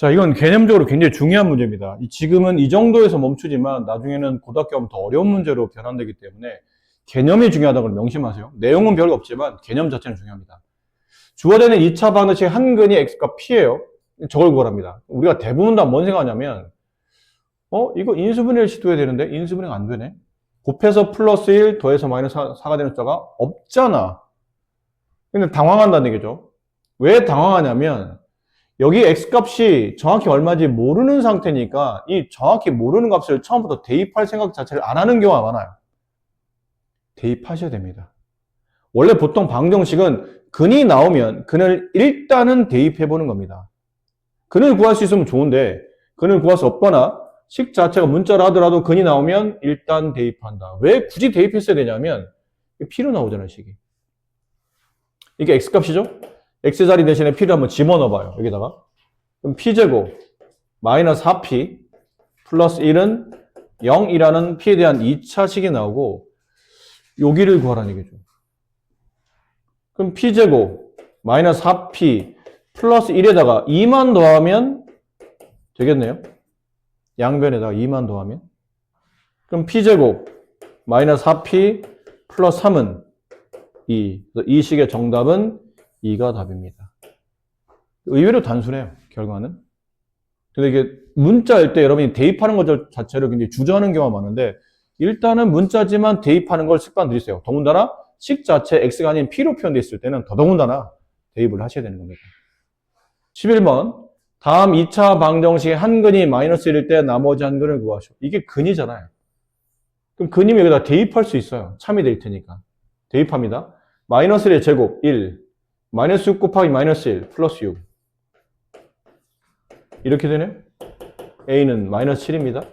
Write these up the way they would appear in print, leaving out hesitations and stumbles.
자, 이건 개념적으로 굉장히 중요한 문제입니다. 지금은 이 정도에서 멈추지만 나중에는 고등학교 하면 더 어려운 문제로 변환되기 때문에 개념이 중요하다는 걸 명심하세요. 내용은 별거 없지만 개념 자체는 중요합니다. 주어되는 2차 방정식의 한 근이 x과 p예요. 저걸 구하랍니다. 우리가 대부분 다 뭔 생각하냐면 이거 인수분해를 시도해야 되는데 인수분해가 안 되네. 곱해서 플러스 1 더해서 마이너스 4가 되는 숫자가 없잖아. 근데 당황한다는 얘기죠. 왜 당황하냐면 여기 x값이 정확히 얼마인지 모르는 상태니까 이 정확히 모르는 값을 처음부터 대입할 생각 자체를 안 하는 경우가 많아요. 대입하셔야 됩니다. 원래 보통 방정식은 근이 나오면 근을 일단은 대입해보는 겁니다. 근을 구할 수 있으면 좋은데 근을 구할 수 없거나 식 자체가 문자로 하더라도 근이 나오면 일단 대입한다. 왜 굳이 대입했어야 되냐면 p로 나오잖아요, 식이. 이게 x값이죠? x자리 대신에 p를 한번 집어넣어봐요. 여기다가. 그럼 p제곱 마이너스 4p 플러스 1은 0이라는 p에 대한 2차 식이 나오고 여기를 구하라는 얘기죠. 그럼 p제곱 마이너스 4p 플러스 1에다가 2만 더하면 되겠네요. 양변에다가 2만 더하면. 그럼 p제곱 마이너스 4p 플러스 3은 2. 그래서 이 식의 정답은 2가 답입니다. 의외로 단순해요, 결과는. 근데 이게 문자일 때 여러분이 대입하는 것 자체를 굉장히 주저하는 경우가 많은데 일단은 문자지만 대입하는 걸 습관 들이세요. 더군다나 식 자체 x가 아닌 p로 표현되어 있을 때는 더더군다나 대입을 하셔야 되는 겁니다. 11번. 다음 2차 방정식의 한 근이 마이너스 1일 때 나머지 한 근을 구하시오. 이게 근이잖아요. 그럼 근이면 여기다 대입할 수 있어요. 참이 될 테니까. 대입합니다. 마이너스 1의 제곱 1, 마이너스 6 곱하기 마이너스 1 플러스 6. 이렇게 되네요. a는 마이너스 7입니다.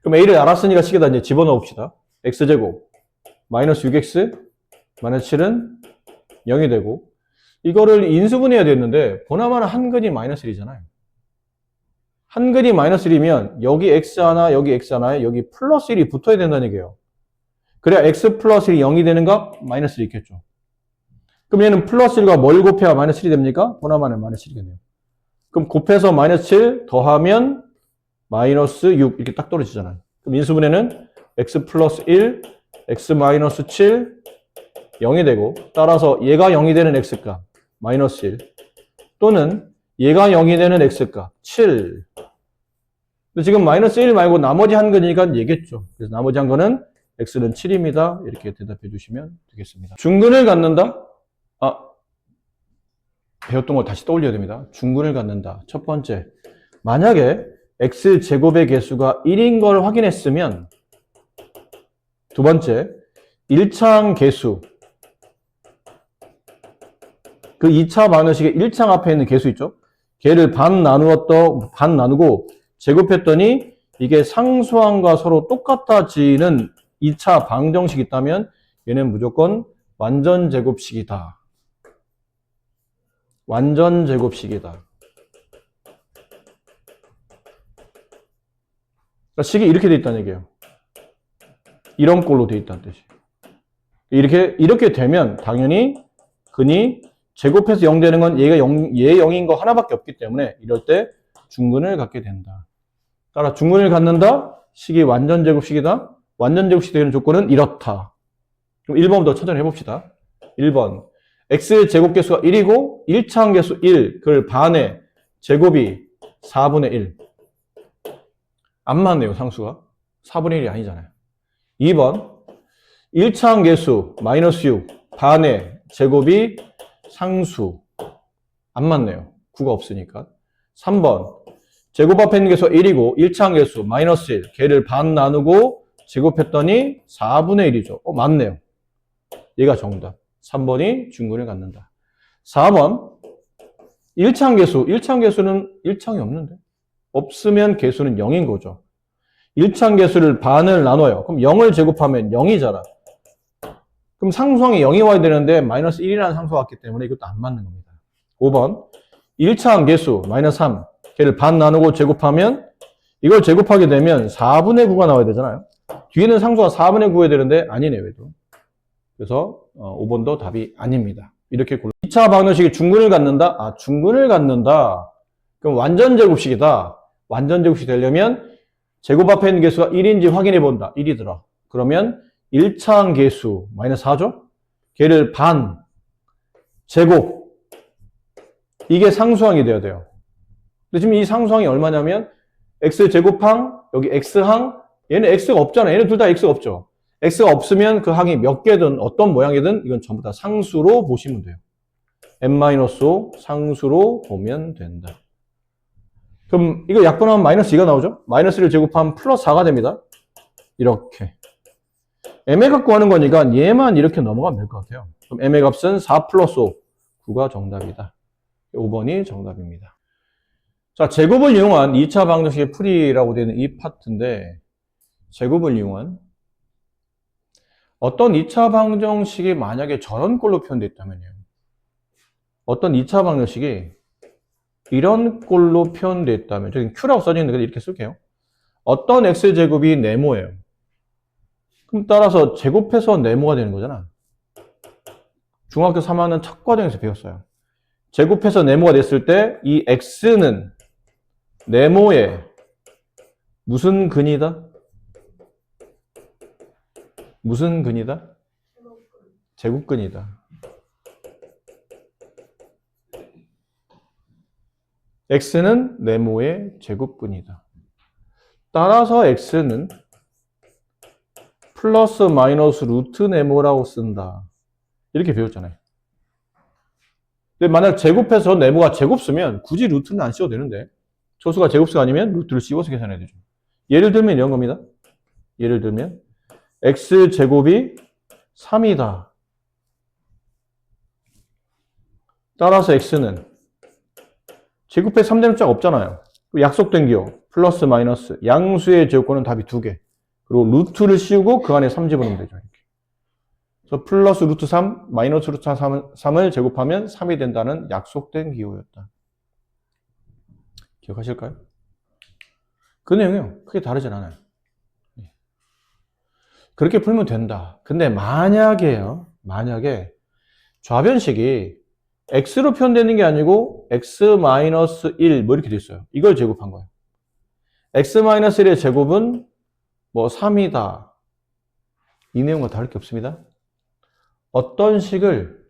그럼 a를 알았으니까 식에다 이제 집어넣읍시다. x제곱 마이너스 6x 마이너스 7은 0이 되고 이거를 인수분해해야 되는데 보나마나 한 근이 마이너스 1이잖아요. 한 근이 마이너스 1이면 여기 x 하나 여기 x 하나에 여기 플러스 1이 붙어야 된다는 얘기예요. 그래야 x 플러스 1이 0이 되는 값 마이너스 1이 있겠죠. 그럼 얘는 플러스 1과 뭘 곱해야 마이너스 7이 됩니까? 보나마나 마이너스 7이겠네요. 그럼 곱해서 마이너스 7 더하면 마이너스 6 이렇게 딱 떨어지잖아요. 그럼 인수분해는 x 플러스 1, x 마이너스 7, 0이 되고 따라서 얘가 0이 되는 x값 마이너스 1 또는 얘가 0이 되는 x값 7. 근데 지금 마이너스 1 말고 나머지 한 근이니까 얘겠죠. 그래서 나머지 한 근은 x는 7입니다. 이렇게 대답해 주시면 되겠습니다. 중근을 갖는다? 배웠던 걸 다시 떠올려야 됩니다. 중근을 갖는다. 첫 번째, 만약에 x제곱의 개수가 1인 걸 확인했으면 두 번째, 1창 개수 그 2차 방정식의 1창 앞에 있는 개수 있죠? 걔를 반 나누고 제곱했더니 이게 상수항과 서로 똑같아지는 2차 방정식이 있다면 얘는 무조건 완전제곱식이다. 완전제곱식이다. 그러니까 식이 이렇게 돼 있다는 얘기예요. 이런 꼴로 돼 있다는 뜻이에요. 이렇게 되면 당연히 근이 제곱해서 0 되는 건 얘 0인 거 하나밖에 없기 때문에 이럴 때 중근을 갖게 된다. 따라 중근을 갖는다. 식이 완전제곱식이다. 완전제곱식 되는 조건은 이렇다. 그럼 1번부터 천천히 해봅시다. 1번. x의 제곱개수가 1이고 1창 개수 1, 그걸 반에 제곱이 4분의 1. 안 맞네요, 상수가. 4분의 1이 아니잖아요. 2번. 1창 개수 마이너스 6, 반에 제곱이 상수. 안 맞네요. 9가 없으니까. 3번. 제곱 앞에 있는 개수가 1이고 1창 개수 마이너스 1, 걔를 반 나누고 제곱했더니 4분의 1이죠. 맞네요. 얘가 정답. 3번이 중근을 갖는다. 4번. 1창 개수. 1창 개수는 1창이 없는데. 없으면 개수는 0인 거죠. 1창 개수를 반을 나눠요. 그럼 0을 제곱하면 0이잖아. 그럼 상수항이 0이 와야 되는데 마이너스 1이라는 상수가 왔기 때문에 이것도 안 맞는 겁니다. 5번. 1창 개수 마이너스 3. 걔를 반 나누고 제곱하면 이걸 제곱하게 되면 4분의 9가 나와야 되잖아요. 뒤에는 상수가 4분의 9여야 되는데 아니네, 왜도. 그래서 5번도 답이 아닙니다. 이렇게 2차 방정식이 중근을 갖는다? 중근을 갖는다. 그럼 완전 제곱식이다. 완전 제곱식 되려면 제곱 앞에 있는 개수가 1인지 확인해 본다. 1이더라. 그러면 1차 항계수 마이너스 4죠? 걔를 반, 제곱. 이게 상수항이 돼야 돼요. 근데 지금 이 상수항이 얼마냐면 x제곱항, 여기 x항, 얘는 x가 없잖아. 얘는 둘 다 x가 없죠. x가 없으면 그 항이 몇 개든 어떤 모양이든 이건 전부 다 상수로 보시면 돼요. n-5 상수로 보면 된다. 그럼 이거 약분하면 마이너스 2가 나오죠? 마이너스 1을 제곱하면 플러스 4가 됩니다. 이렇게. m의 값 구하는 거니까 얘만 이렇게 넘어가면 될 것 같아요. 그럼 m의 값은 4 플러스 5. 9가 정답이다. 5번이 정답입니다. 자, 제곱을 이용한 2차 방정식의 풀이라고 되는 이 파트인데, 제곱을 이용한 어떤 2차 방정식이 만약에 저런 꼴로 표현되어 있다면요. 어떤 2차 방정식이 이런 꼴로 표현되어 있다면, 저기 Q라고 써져 있는데 이렇게 쓸게요. 어떤 X제곱이 네모예요. 그럼 따라서 제곱해서 네모가 되는 거잖아. 중학교 3학년 첫 과정에서 배웠어요. 제곱해서 네모가 됐을 때 이 X는 네모의 무슨 근이다? 무슨 근이다? 제곱근이다. X는 네모의 제곱근이다. 따라서 X는 플러스 마이너스 루트 네모라고 쓴다. 이렇게 배웠잖아요. 근데 만약 제곱해서 네모가 제곱 쓰면 굳이 루트는 안 씌워도 되는데 소수가 제곱수가 아니면 루트를 씌워서 계산해야 되죠. 예를 들면 이런 겁니다. 예를 들면 X제곱이 3이다. 따라서 X는 제곱해 3되는 숫자가 없잖아요. 약속된 기호 플러스 마이너스 양수의 제곱권은 답이 2개. 그리고 루트를 씌우고 그 안에 3 집어넣으면 되죠. 이렇게. 그래서 플러스 루트 3, 마이너스 루트 3을 제곱하면 3이 된다는 약속된 기호였다. 기억하실까요? 그 내용이요. 크게 다르진 않아요. 그렇게 풀면 된다. 근데 만약에 좌변식이 x로 표현되는 게 아니고 x-1 뭐 이렇게 돼 있어요. 이걸 제곱한 거예요. x-1의 제곱은 뭐 3이다. 이 내용과 다를 게 없습니다. 어떤 식을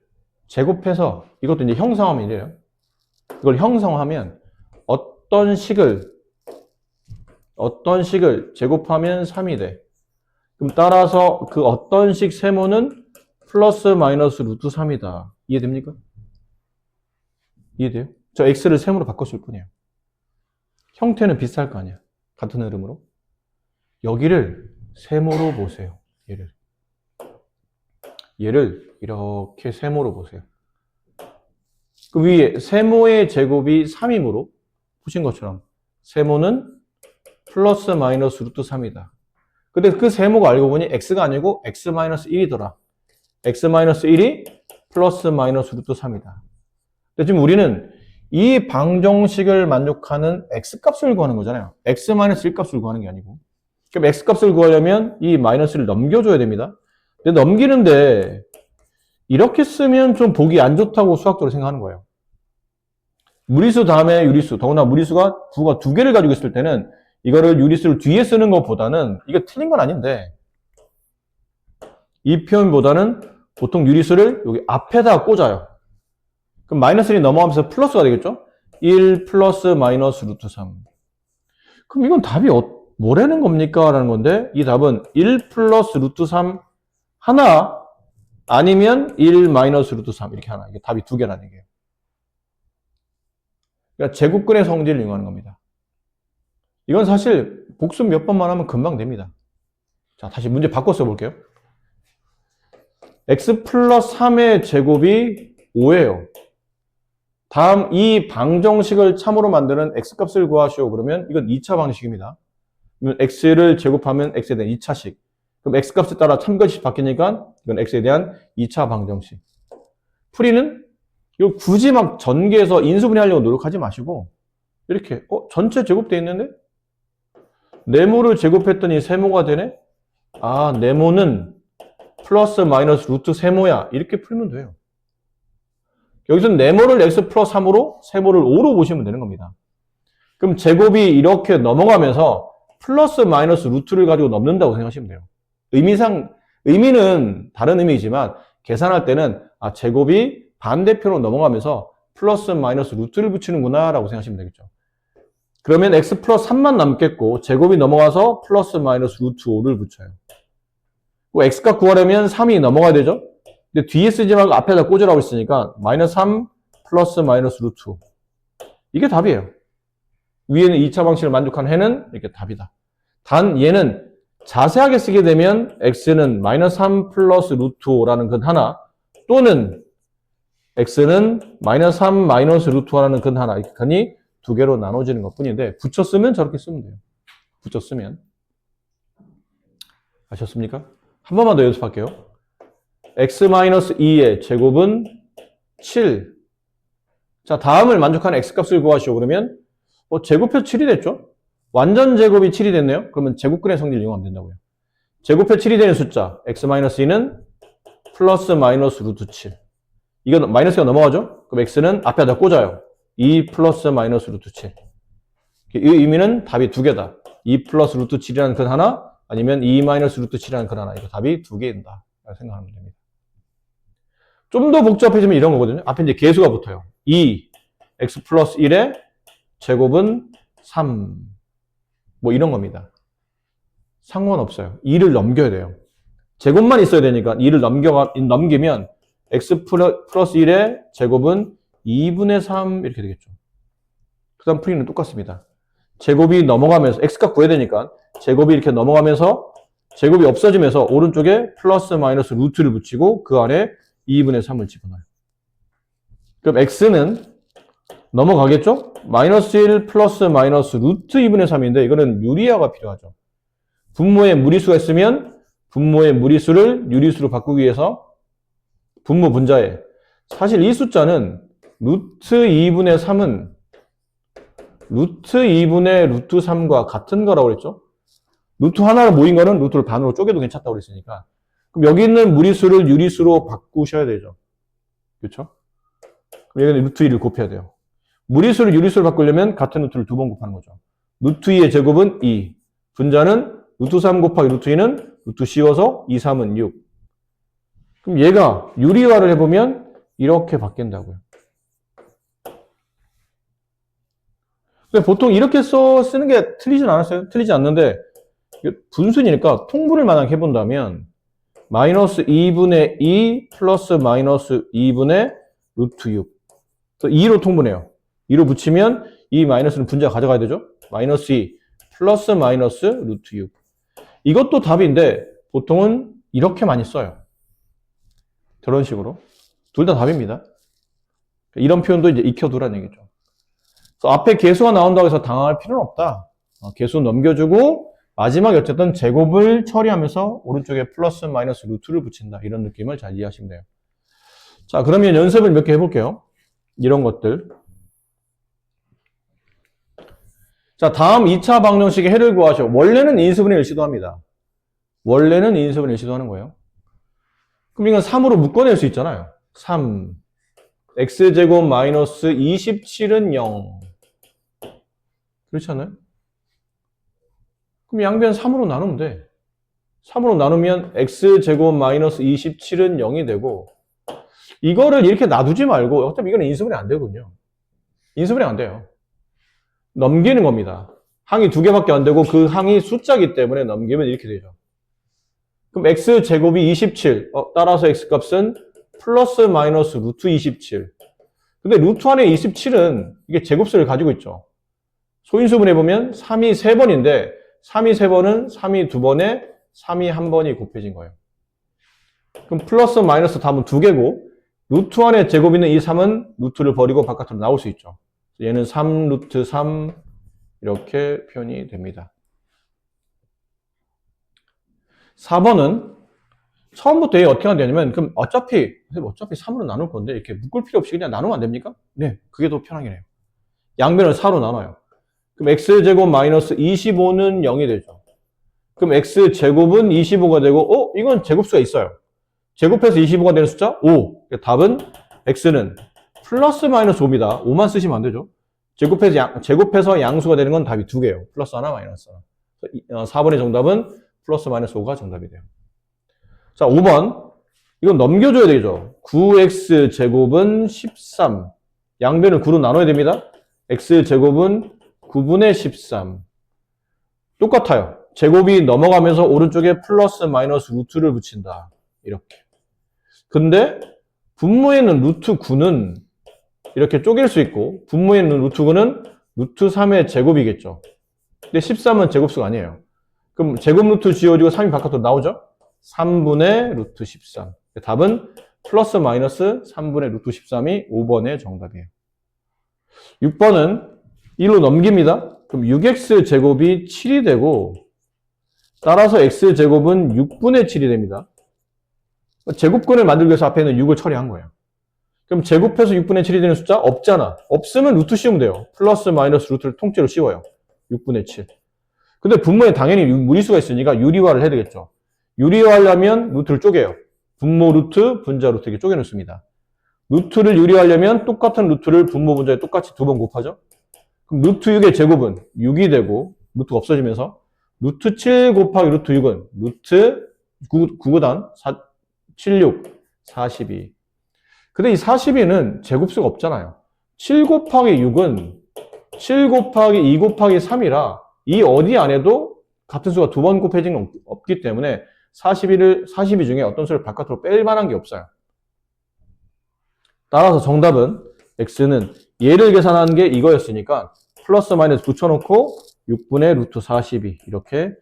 제곱해서 이것도 이제 형상화하면 이래요. 이걸 형상화하면 어떤 식을 제곱하면 3이 돼. 그럼 따라서 그 어떤 식 세모는 플러스 마이너스 루트 3이다. 이해됩니까? 이해돼요? 저 x를 세모로 바꿨을 뿐이에요. 형태는 비슷할 거 아니야. 같은 흐름으로. 여기를 세모로 보세요. 얘를 이렇게 세모로 보세요. 그 위에 세모의 제곱이 3이므로 보신 것처럼 세모는 플러스 마이너스 루트 3이다. 근데 그 세모가 알고 보니 x가 아니고 x-1이더라. x-1이 플러스 마이너스 루트 3이다. 근데 지금 우리는 이 방정식을 만족하는 x값을 구하는 거잖아요. x-1 값을 구하는 게 아니고. 그럼 x값을 구하려면 이 마이너스를 넘겨줘야 됩니다. 근데 넘기는데 이렇게 쓰면 좀 보기 안 좋다고 수학적으로 생각하는 거예요. 무리수 다음에 유리수, 더구나 무리수가 부가 2개를 가지고 있을 때는 이거를 유리수를 뒤에 쓰는 것보다는 이게 틀린 건 아닌데 이 표현보다는 보통 유리수를 여기 앞에다 꽂아요. 그럼 마이너스 1이 넘어가면서 플러스가 되겠죠? 1 플러스 마이너스 루트 3. 그럼 이건 답이 뭐라는 겁니까? 라는 건데 이 답은 1 플러스 루트 3 하나 아니면 1 마이너스 루트 3 이렇게 하나. 이게 답이 2개라는 얘기예요. 그러니까 제곱근의 성질을 이용하는 겁니다. 이건 사실 복습 몇 번만 하면 금방 됩니다. 자, 다시 문제 바꿔 써볼게요. x 플러스 3의 제곱이 5예요. 다음 이 방정식을 참으로 만드는 x값을 구하시오. 그러면 이건 2차 방식입니다. 그러면 x를 제곱하면 x에 대한 2차식. 그럼 x값에 따라 참것이 바뀌니까 이건 x에 대한 2차 방정식. 풀이는 이거 굳이 막 전개해서 인수분해 하려고 노력하지 마시고 이렇게 전체 제곱되어 있는데 네모를 제곱했더니 세모가 되네? 아, 네모는 플러스 마이너스 루트 세모야. 이렇게 풀면 돼요. 여기서 네모를 x 플러스 3으로 세모를 5로 보시면 되는 겁니다. 그럼 제곱이 이렇게 넘어가면서 플러스 마이너스 루트를 가지고 넘는다고 생각하시면 돼요. 의미는 다른 의미이지만 계산할 때는 제곱이 반대편으로 넘어가면서 플러스 마이너스 루트를 붙이는구나 라고 생각하시면 되겠죠. 그러면 x 플러스 3만 남겠고 제곱이 넘어가서 플러스 마이너스 루트 5를 붙여요. x값 구하려면 3이 넘어가야 되죠. 근데 뒤에 쓰지 말고 앞에다 꽂으라고 했으니까 마이너스 3 플러스 마이너스 루트 5. 이게 답이에요. 위에는 2차 방식을 만족한 해는 이렇게 답이다. 단 얘는 자세하게 쓰게 되면 x는 마이너스 3 플러스 루트 5라는 근 하나 또는 x는 마이너스 3 마이너스 루트 5라는 근 하나 이렇게 근이 두 개로 나눠지는 것 뿐인데 붙여 쓰면 저렇게 쓰면 돼요. 붙여 쓰면. 아셨습니까? 한 번만 더 연습할게요. x-2의 제곱은 7. 자, 다음을 만족하는 x값을 구하시오. 그러면 제곱해서 7이 됐죠? 완전 제곱이 7이 됐네요. 그러면 제곱근의 성질을 이용하면 된다고요. 제곱해 7이 되는 숫자 x-2는 플러스 마이너스 루트 7. 이거 마이너스가 넘어가죠? 그럼 x는 앞에다 꽂아요. 2 플러스 마이너스 루트 7. 이 의미는 답이 두 개다. 2 플러스 루트 7이라는 근 하나 아니면 2 마이너스 루트 7이라는 근 하나. 이거 답이 두 개인다. 라고 생각하면 됩니다. 좀 더 복잡해지면 이런 거거든요. 앞에 이제 계수가 붙어요. 2 x 플러스 1의 제곱은 3. 뭐 이런 겁니다. 상관없어요. 2를 넘겨야 돼요. 제곱만 있어야 되니까 2를 넘기면 x 플러스 1의 제곱은 2분의 3 이렇게 되겠죠. 그 다음 풀이는 똑같습니다. 제곱이 넘어가면서 x값 구해야 되니까 제곱이 이렇게 넘어가면서 제곱이 없어지면서 오른쪽에 플러스 마이너스 루트를 붙이고 그 안에 2분의 3을 집어넣어요. 그럼 x는 넘어가겠죠? 마이너스 1 플러스 마이너스 루트 2분의 3인데 이거는 유리화가 필요하죠. 분모에 무리수가 있으면 분모의 무리수를 유리수로 바꾸기 위해서 분모 분자에 사실 이 숫자는 루트 2분의 3은 루트 2분의 루트 3과 같은 거라고 그랬죠? 루트 하나로 모인 거는 루트를 반으로 쪼개도 괜찮다고 그랬으니까 그럼 여기 있는 무리수를 유리수로 바꾸셔야 되죠. 그렇죠? 그럼 여기는 루트 2를 곱해야 돼요. 무리수를 유리수로 바꾸려면 같은 루트를 두 번 곱하는 거죠. 루트 2의 제곱은 2. 분자는 루트 3 곱하기 루트 2는 루트 씌워서 2, 3은 6. 그럼 얘가 유리화를 해보면 이렇게 바뀐다고요. 근데 보통 이렇게 쓰는 게 틀리진 않았어요. 틀리지 않는데 분순이니까 통분을 만약 해본다면 마이너스 2분의 2 플러스 마이너스 2분의 루트 6. 또 2로 통분해요. 2로 붙이면 이 마이너스는 분자 가져가야 되죠. 마이너스 2 플러스 마이너스 루트 6. 이것도 답인데 보통은 이렇게 많이 써요. 저런 식으로. 둘 다 답입니다. 이런 표현도 이제 익혀두라는 얘기죠. 그래서 앞에 계수가 나온다고 해서 당황할 필요는 없다. 계수 넘겨주고 마지막에 어쨌든 제곱을 처리하면서 오른쪽에 플러스 마이너스 루트를 붙인다. 이런 느낌을 잘 이해하시면 돼요. 자, 그러면 연습을 몇 개 해볼게요. 이런 것들. 자, 다음 2차 방정식의 해를 구하셔. 원래는 인수분해 일시도 합니다. 원래는 인수분해 일시도 하는 거예요. 그럼 이건 3으로 묶어낼 수 있잖아요. 3. x제곱 마이너스 27은 0. 그렇지 않나요? 그럼 양변 3으로 나누면 돼. 3으로 나누면 x제곱 마이너스 27은 0이 되고 이거를 이렇게 놔두지 말고 어차피 이거는 인수분해 안 되거든요. 인수분해 안 돼요. 넘기는 겁니다. 항이 두 개밖에 안 되고 그 항이 숫자이기 때문에 넘기면 이렇게 되죠. 그럼 x제곱이 27. 따라서 x값은 플러스 마이너스 루트 27. 근데 루트 안에 27은 이게 제곱수를 가지고 있죠. 소인수분해 보면 3이 3번인데 3이 3번은 3이 2번에 3이 1번이 곱해진 거예요. 그럼 플러스 마이너스 답은 2개고 루트 안에 제곱 있는 이 3은 루트를 버리고 바깥으로 나올 수 있죠. 얘는 3 루트 3 이렇게 표현이 됩니다. 4번은 처음부터 얘 어떻게 하면 되냐면 그럼 어차피 3으로 나눌 건데 이렇게 묶을 필요 없이 그냥 나누면 안 됩니까? 네, 그게 더 편하긴 해요. 양변을 4로 나눠요. 그럼 x제곱 마이너스 25는 0이 되죠. 그럼 x제곱은 25가 되고 이건 제곱수가 있어요. 제곱해서 25가 되는 숫자 5. 답은 x는 플러스 마이너스 5입니다. 5만 쓰시면 안 되죠. 제곱해서 양수가 되는 건 답이 두 개예요. 플러스 하나, 마이너스 하나. 4번의 정답은 플러스 마이너스 5가 정답이 돼요. 자, 5번. 이건 넘겨줘야 되죠. 9x 제곱은 13. 양변을 9로 나눠야 됩니다. x 제곱은 9분의 13. 똑같아요. 제곱이 넘어가면서 오른쪽에 플러스 마이너스 루트를 붙인다. 이렇게. 근데 분모에는 루트 9는 이렇게 쪼갤 수 있고 분모에 있는 루트 9는 루트 3의 제곱이겠죠. 근데 13은 제곱수가 아니에요. 그럼 제곱 루트 지워지고 3이 바깥으로 나오죠? 3분의 루트 13. 답은 플러스 마이너스 3분의 루트 13이 5번의 정답이에요. 6번은 1로 넘깁니다. 그럼 6x 제곱이 7이 되고 따라서 x 제곱은 6분의 7이 됩니다. 제곱근을 만들기 위해서 앞에 있는 6을 처리한 거예요. 그럼 제곱해서 6분의 7이 되는 숫자 없잖아. 없으면 루트 씌우면 돼요. 플러스 마이너스 루트를 통째로 씌워요. 6분의 7. 근데 분모에 당연히 무리수가 있으니까 유리화를 해야 되겠죠. 유리화하려면 루트를 쪼개요. 분모 루트, 분자 루트 이렇게 쪼개놓습니다. 루트를 유리화하려면 똑같은 루트를 분모 분자에 똑같이 두 번 곱하죠. 그럼 루트 6의 제곱은 6이 되고 루트가 없어지면서 루트 7 곱하기 루트 6은 루트 9구단 76, 42. 근데 이 42는 제곱수가 없잖아요. 7 곱하기 6은 7 곱하기 2 곱하기 3이라 이 어디 안에도 같은 수가 두 번 곱해진 건 없기 때문에 42 중에 어떤 수를 바깥으로 뺄 만한 게 없어요. 따라서 정답은 x는 얘를 계산한 게 이거였으니까 플러스 마이너스 붙여놓고 6분의 루트 42 이렇게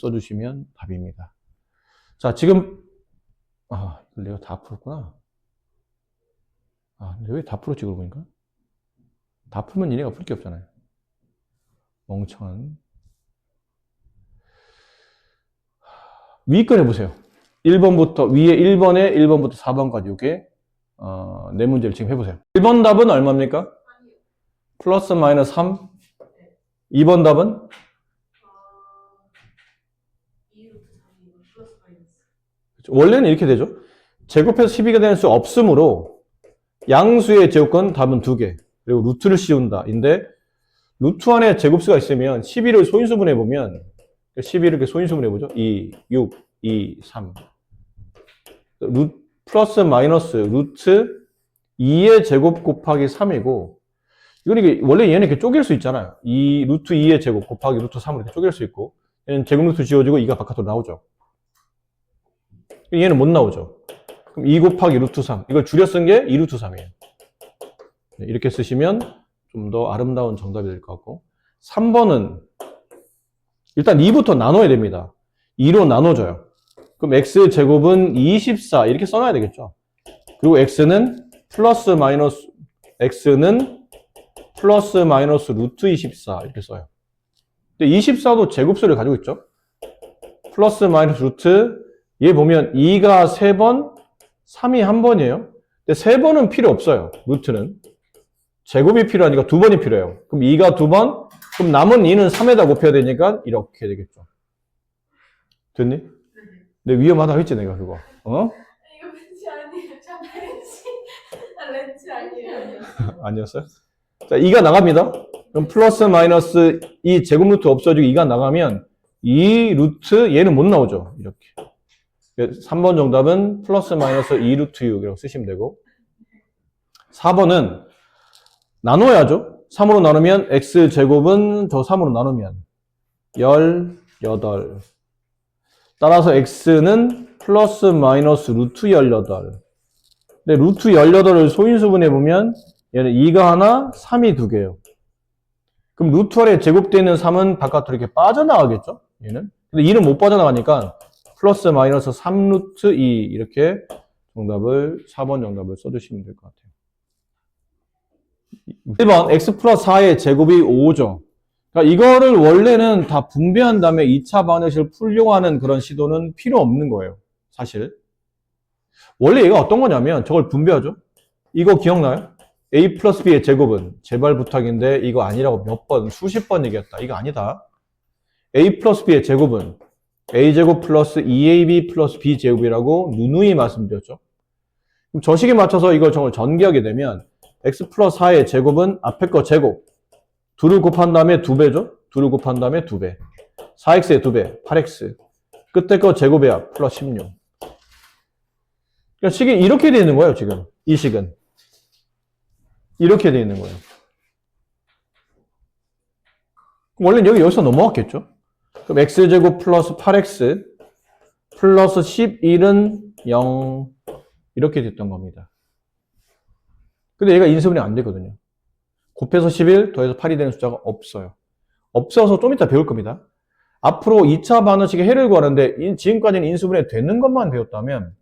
써주시면 답입니다. 자, 지금 이걸 내가 다 풀었구나. 근데 왜 다 풀었지, 그러고 보니까? 다 풀면 얘네가 풀 게 없잖아요. 멍청한. 위 건 해보세요. 1번부터, 위에 1번부터 4번까지 이게, 네 문제를 지금 해보세요. 1번 답은 얼마입니까? 플러스 마이너스 3. 2번 답은? 원래는 이렇게 되죠. 제곱해서 12가 되는 수 없으므로 양수의 제곱건 답은 2개. 그리고 루트를 씌운다. 인데 루트 안에 제곱수가 있으면 12를 소인수분해 보면 12를 이렇게 소인수분해 보죠. 2, 6, 2, 3. 플러스 마이너스 루트 2의 제곱 곱하기 3이고 이건 이게 원래 얘는 이렇게 쪼갤 수 있잖아요. 루트 2의 제곱 곱하기 루트 3으로 이렇게 쪼갤 수 있고 얘는 제곱 루트 지워지고 2가 바깥으로 나오죠. 얘는 못 나오죠. 그럼 2 곱하기 루트 3. 이걸 줄여 쓴 게 2 루트 3이에요. 이렇게 쓰시면 좀 더 아름다운 정답이 될 것 같고 3번은 일단 2부터 나눠야 됩니다. 2로 나눠줘요. 그럼 x제곱은 24 이렇게 써놔야 되겠죠. 그리고 x는 플러스 마이너스 루트 24 이렇게 써요. 근데 24도 제곱수를 가지고 있죠. 플러스 마이너스 루트 얘 보면 2가 3번, 3이 1번이에요. 근데 3번은 필요 없어요. 루트는. 제곱이 필요하니까 2번이 필요해요. 그럼 2가 2번, 그럼 남은 2는 3에다 곱해야 되니까 이렇게 되겠죠. 됐니? 근데 위험하다고 했지 내가 그거. 이거 벤치 아니에요. 저 벤치 아니에요. 아니었어요? 자, 2가 나갑니다. 그럼 플러스 마이너스 이 제곱 루트 없어지고 2가 나가면 2 루트 얘는 못 나오죠. 이렇게. 3번 정답은 플러스 마이너스 2 루트 6이라고 쓰시면 되고 4번은 나눠야죠. 3으로 나누면 x제곱은 저 3으로 나누면 18. 따라서 x는 플러스 마이너스 루트 18. 근데 루트 18을 소인수분해 보면 얘는 2가 하나, 3이 2개예요. 그럼 루트 아래 제곱되어 있는 3은 바깥으로 이렇게 빠져나가겠죠? 얘는. 근데 2는 못 빠져나가니까 플러스 마이너스 3 루트 2 이렇게 정답을 4번 정답을 써주시면 될 것 같아요. 1번 x 플러스 4의 제곱이 5죠. 그러니까 이거를 원래는 다 분배한 다음에 2차 방정식을 풀려고 하는 그런 시도는 필요 없는 거예요. 사실. 원래 얘가 어떤 거냐면 저걸 분배하죠. 이거 기억나요? a 플러스 b의 제곱은 제발 부탁인데 이거 아니라고 몇 번, 수십 번 얘기했다. 이거 아니다. a 플러스 b의 제곱은 a제곱 플러스 2ab 플러스 b제곱이라고 누누이 말씀드렸죠. 그럼 저 식에 맞춰서 이걸 정말 전개하게 되면 x 플러스 4의 제곱은 앞에 거 제곱, 2를 곱한 다음에 2배죠? 2를 곱한 다음에 2배. 4x에 2배, 8x. 끝에 거 제곱이야, 플러스 16. 그러니까 식이 이렇게 되어 있는 거예요, 지금. 이 식은. 이렇게 되어 있는 거예요. 원래는 여기서 넘어갔겠죠? 그럼 x제곱 플러스 8x 플러스 11은 0 이렇게 됐던 겁니다. 근데 얘가 인수분해 안 되거든요. 곱해서 11 더해서 8이 되는 숫자가 없어요. 없어서 좀 이따 배울 겁니다. 앞으로 2차 반응식의 해를 구하는데 지금까지는 인수분해 되는 것만 배웠다면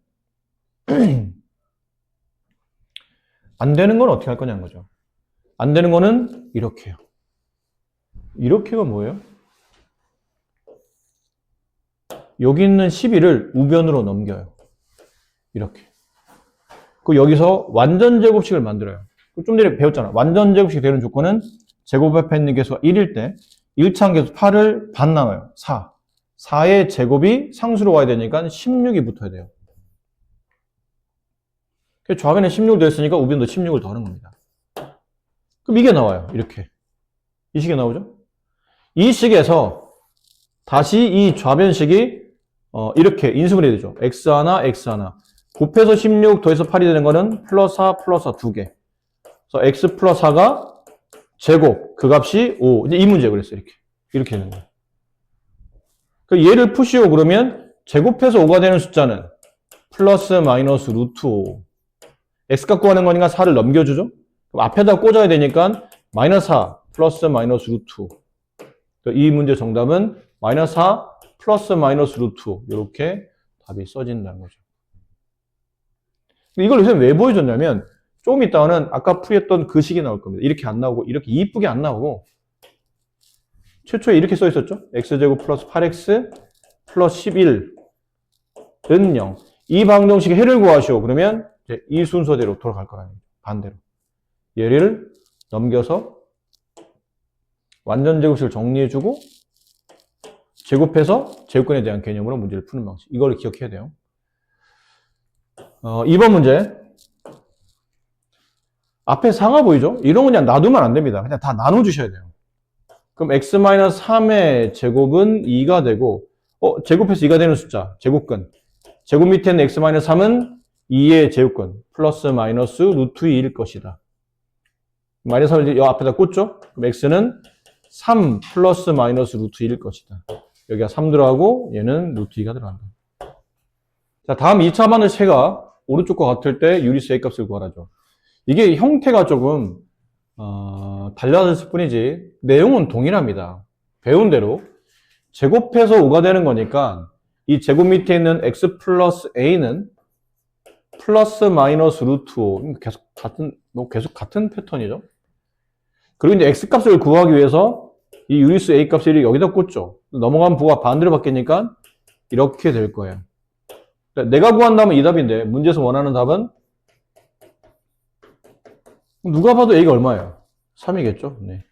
안 되는 건 어떻게 할 거냐는 거죠. 안 되는 거는 이렇게요. 이렇게가 뭐예요? 여기 있는 11을 우변으로 넘겨요. 이렇게. 그 여기서 완전 제곱식을 만들어요. 좀 전에 배웠잖아. 완전 제곱식이 되는 조건은 제곱 앞에 있는 개수가 1일 때 1차항 개수 8을 반 나눠요. 4. 4의 제곱이 상수로 와야 되니까 16이 붙어야 돼요. 좌변에 16을 더했으니까 우변도 16을 더하는 겁니다. 그럼 이게 나와요. 이렇게. 이 식이 나오죠? 이 식에서 다시 이 좌변식이 이렇게 인수분해 되죠. x 하나, x 하나. 곱해서 16 더해서 8이 되는 거는 플러스 4, 플러스 4 2개. 그래서 x 플러스 4가 제곱, 그 값이 5. 이제 이 문제 그랬어요. 이렇게. 이렇게 되는 거예요. 얘를 푸시오 그러면 제곱해서 5가 되는 숫자는 플러스 마이너스 루트 5. x 갖고 가는 거니까 4를 넘겨주죠. 그럼 앞에다 꽂아야 되니까 마이너스 4 플러스 마이너스 루트 5. 이 문제 정답은 마이너스 4 플러스 마이너스 루트 5. 이렇게 답이 써진다는 거죠. 이걸 요새 왜 보여줬냐면 조금 있다가는 아까 풀이했던 그 식이 나올 겁니다. 이렇게 안 나오고 이렇게 이쁘게 안 나오고 최초에 이렇게 써 있었죠. x제곱 플러스 8x 플러스 11은 0. 이 방정식의 해를 구하시오. 그러면 이제 이 순서대로 돌아갈 거라는 거죠. 반대로. 얘를 넘겨서 완전 제곱식을 정리해주고 제곱해서 제곱근에 대한 개념으로 문제를 푸는 방식. 이걸 기억해야 돼요. 2번 문제. 앞에 상하 보이죠? 이런 건 그냥 놔두면 안 됩니다. 그냥 다 나눠주셔야 돼요. 그럼 x-3의 제곱은 2가 되고 제곱해서 2가 되는 숫자, 제곱근. 제곱 밑에 있는 x-3은 2의 제곱근 플러스 마이너스 루트 2일 것이다. 마이너스 3을 이 앞에다 꽂죠? 그럼 x는 3 플러스 마이너스 루트 2일 것이다. 여기가 3 들어가고 얘는 루트 2가 들어간다. 자, 다음 2차 반응식가 오른쪽과 같을 때 유리수 A값을 구하라죠. 이게 형태가 조금 달라졌을 뿐이지 내용은 동일합니다. 배운 대로 제곱해서 5가 되는 거니까 이 제곱 밑에 있는 x 플러스 a는 플러스 마이너스 루트 5 계속 같은 패턴이죠. 그리고 이제 x 값을 구하기 위해서 이 유리수 A 값을 여기다 꽂죠. 넘어가면 부가 반대로 바뀌니까 이렇게 될 거예요. 내가 구한다면 이 답인데 문제에서 원하는 답은 누가 봐도 A가 얼마예요? 3이겠죠? 네.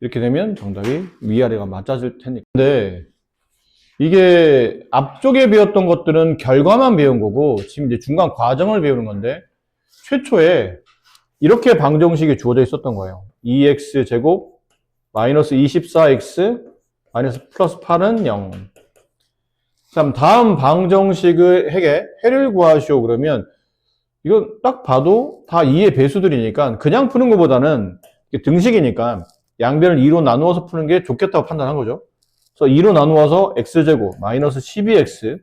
이렇게 되면 정답이 위아래가 맞아질 테니까. 근데 이게 앞쪽에 배웠던 것들은 결과만 배운 거고 지금 이제 중간 과정을 배우는 건데 최초에 이렇게 방정식이 주어져 있었던 거예요. 2x 제곱 마이너스 24x 마이너스 플러스 8은 0. 다음 방정식의 해를 구하시오 그러면 이건 딱 봐도 다 2의 배수들이니까 그냥 푸는 것보다는 등식이니까 양변을 2로 나누어서 푸는 게 좋겠다고 판단한 거죠. 그래서 2로 나누어서 x제곱 마이너스 12x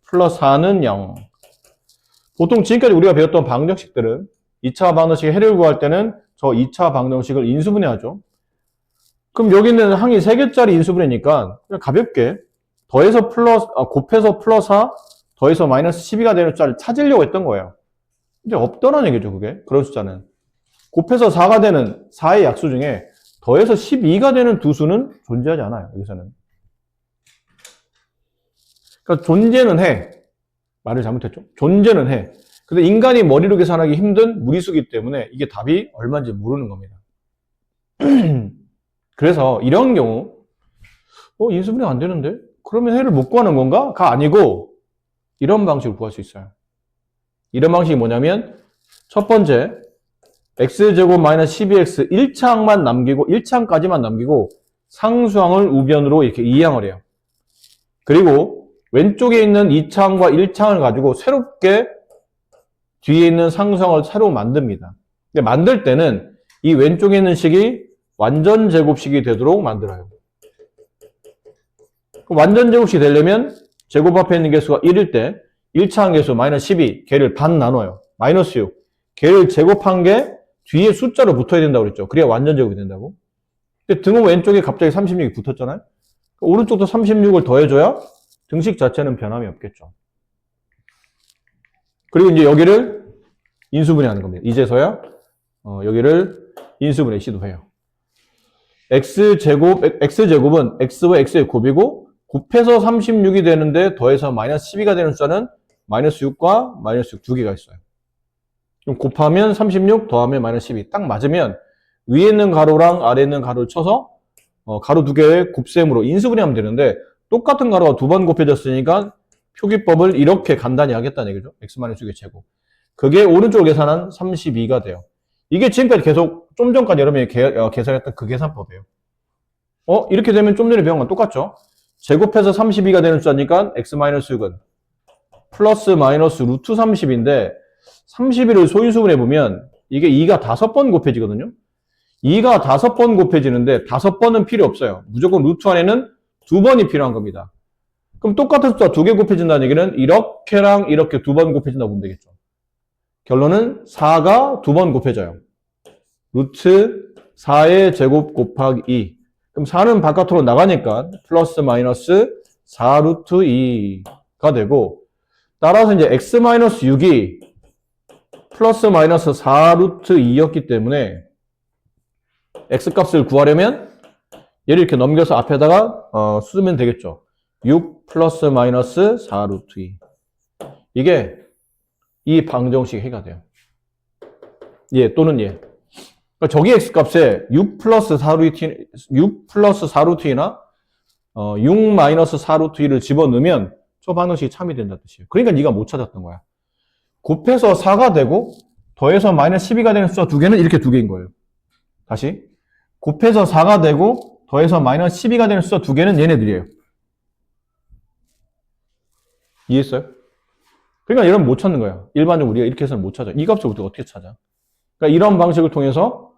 플러스 4는 0. 보통 지금까지 우리가 배웠던 방정식들은 2차 방정식의 해를 구할 때는 저 2차 방정식을 인수분해하죠. 그럼 여기는 항이 3개짜리 인수분해니까 그냥 가볍게 더해서 곱해서 플러스 4 더해서 마이너스 12가 되는 숫자를 찾으려고 했던 거예요. 근데 없더라는 얘기죠, 그게. 그런 숫자는. 곱해서 4가 되는 4의 약수 중에 더해서 12가 되는 두 수는 존재하지 않아요, 여기서는. 그러니까 존재는 해. 말을 잘못했죠? 존재는 해. 근데 인간이 머리로 계산하기 힘든 무리수기 때문에 이게 답이 얼마인지 모르는 겁니다. 그래서 이런 경우 인수분해 안 되는데? 그러면 해를 못 구하는 건가? 가 아니고 이런 방식으로 구할 수 있어요. 이런 방식이 뭐냐면 첫 번째 x제곱 마이너스 12x 1차항만 남기고 1차항까지만 남기고 상수항을 우변으로 이렇게 이항을 해요. 그리고 왼쪽에 있는 2차항과 1차항을 가지고 새롭게 뒤에 있는 상수항을 새로 만듭니다. 근데 만들 때는 이 왼쪽에 있는 식이 완전 제곱식이 되도록 만들어요. 완전 제곱식이 되려면 제곱 앞에 있는 개수가 1일 때 1차항 개수 마이너스 12, 걔를 반 나눠요. 마이너스 6. 걔를 제곱한 게 뒤에 숫자로 붙어야 된다고 그랬죠. 그래야 완전 제곱이 된다고. 근데 등호 왼쪽에 갑자기 36이 붙었잖아요. 오른쪽도 36을 더해줘야 등식 자체는 변함이 없겠죠. 그리고 이제 여기를 인수분해하는 겁니다. 이제서야 여기를 인수분해 시도해요. x제곱은 x와 x의 곱이고 곱해서 36이 되는데 더해서 마이너스 12가 되는 숫자는 마이너스 6과 마이너스 6 두 개가 있어요. 그럼 곱하면 36, 더하면 마이너스 12. 딱 맞으면 위에 있는 가로랑 아래에 있는 가로를 쳐서 가로 두 개의 곱셈으로 인수분해하면 되는데 똑같은 가로가 두 번 곱해졌으니까 표기법을 이렇게 간단히 하겠다는 얘기죠. x-6의 제곱. 그게 오른쪽으로 계산한 32가 돼요. 이게 지금까지 계속 좀 전까지 여러분이 계산했던 그 계산법이에요. 이렇게 되면 좀 전에 배운 건 똑같죠? 제곱해서 32가 되는 숫자니까 x-6은 플러스 마이너스 루트 30인데 31을 소인수분해 보면 이게 2가 5번 곱해지거든요. 2가 5번 곱해지는데 5번은 필요 없어요. 무조건 루트 안에는 2번이 필요한 겁니다. 그럼 똑같은 숫자 2개 곱해진다는 얘기는 이렇게랑 이렇게 2번 곱해진다고 보면 되겠죠. 결론은 4가 2번 곱해져요. 루트 4의 제곱 곱하기 2. 그럼 4는 바깥으로 나가니까 플러스 마이너스 4 루트 2가 되고 따라서 이제 x-6이 플러스 마이너스 4 루트 2였기 때문에 x값을 구하려면 얘를 이렇게 넘겨서 앞에다가 쓰면 되겠죠. 6 플러스 마이너스 4 루트 2. 이게 이 방정식 해가 돼요. 얘 또는 얘. 그러니까 저기 x값에 6 플러스 4 루트 2나 6 마이너스 4 루트 2를 집어넣으면 저 방정식이 참이 된다는 뜻이에요. 그러니까 네가 못 찾았던 거야. 곱해서 4가 되고 더해서 마이너스 12가 되는 숫자 두 개는 이렇게 두 개인 거예요. 다시. 곱해서 4가 되고 더해서 마이너스 12가 되는 숫자 두 개는 얘네들이에요. 이해했어요? 그러니까 여러분 못 찾는 거야. 일반적으로 우리가 이렇게 해서는 못 찾아. 이 값을 우리가 어떻게 찾아? 그러니까 이런 방식을 통해서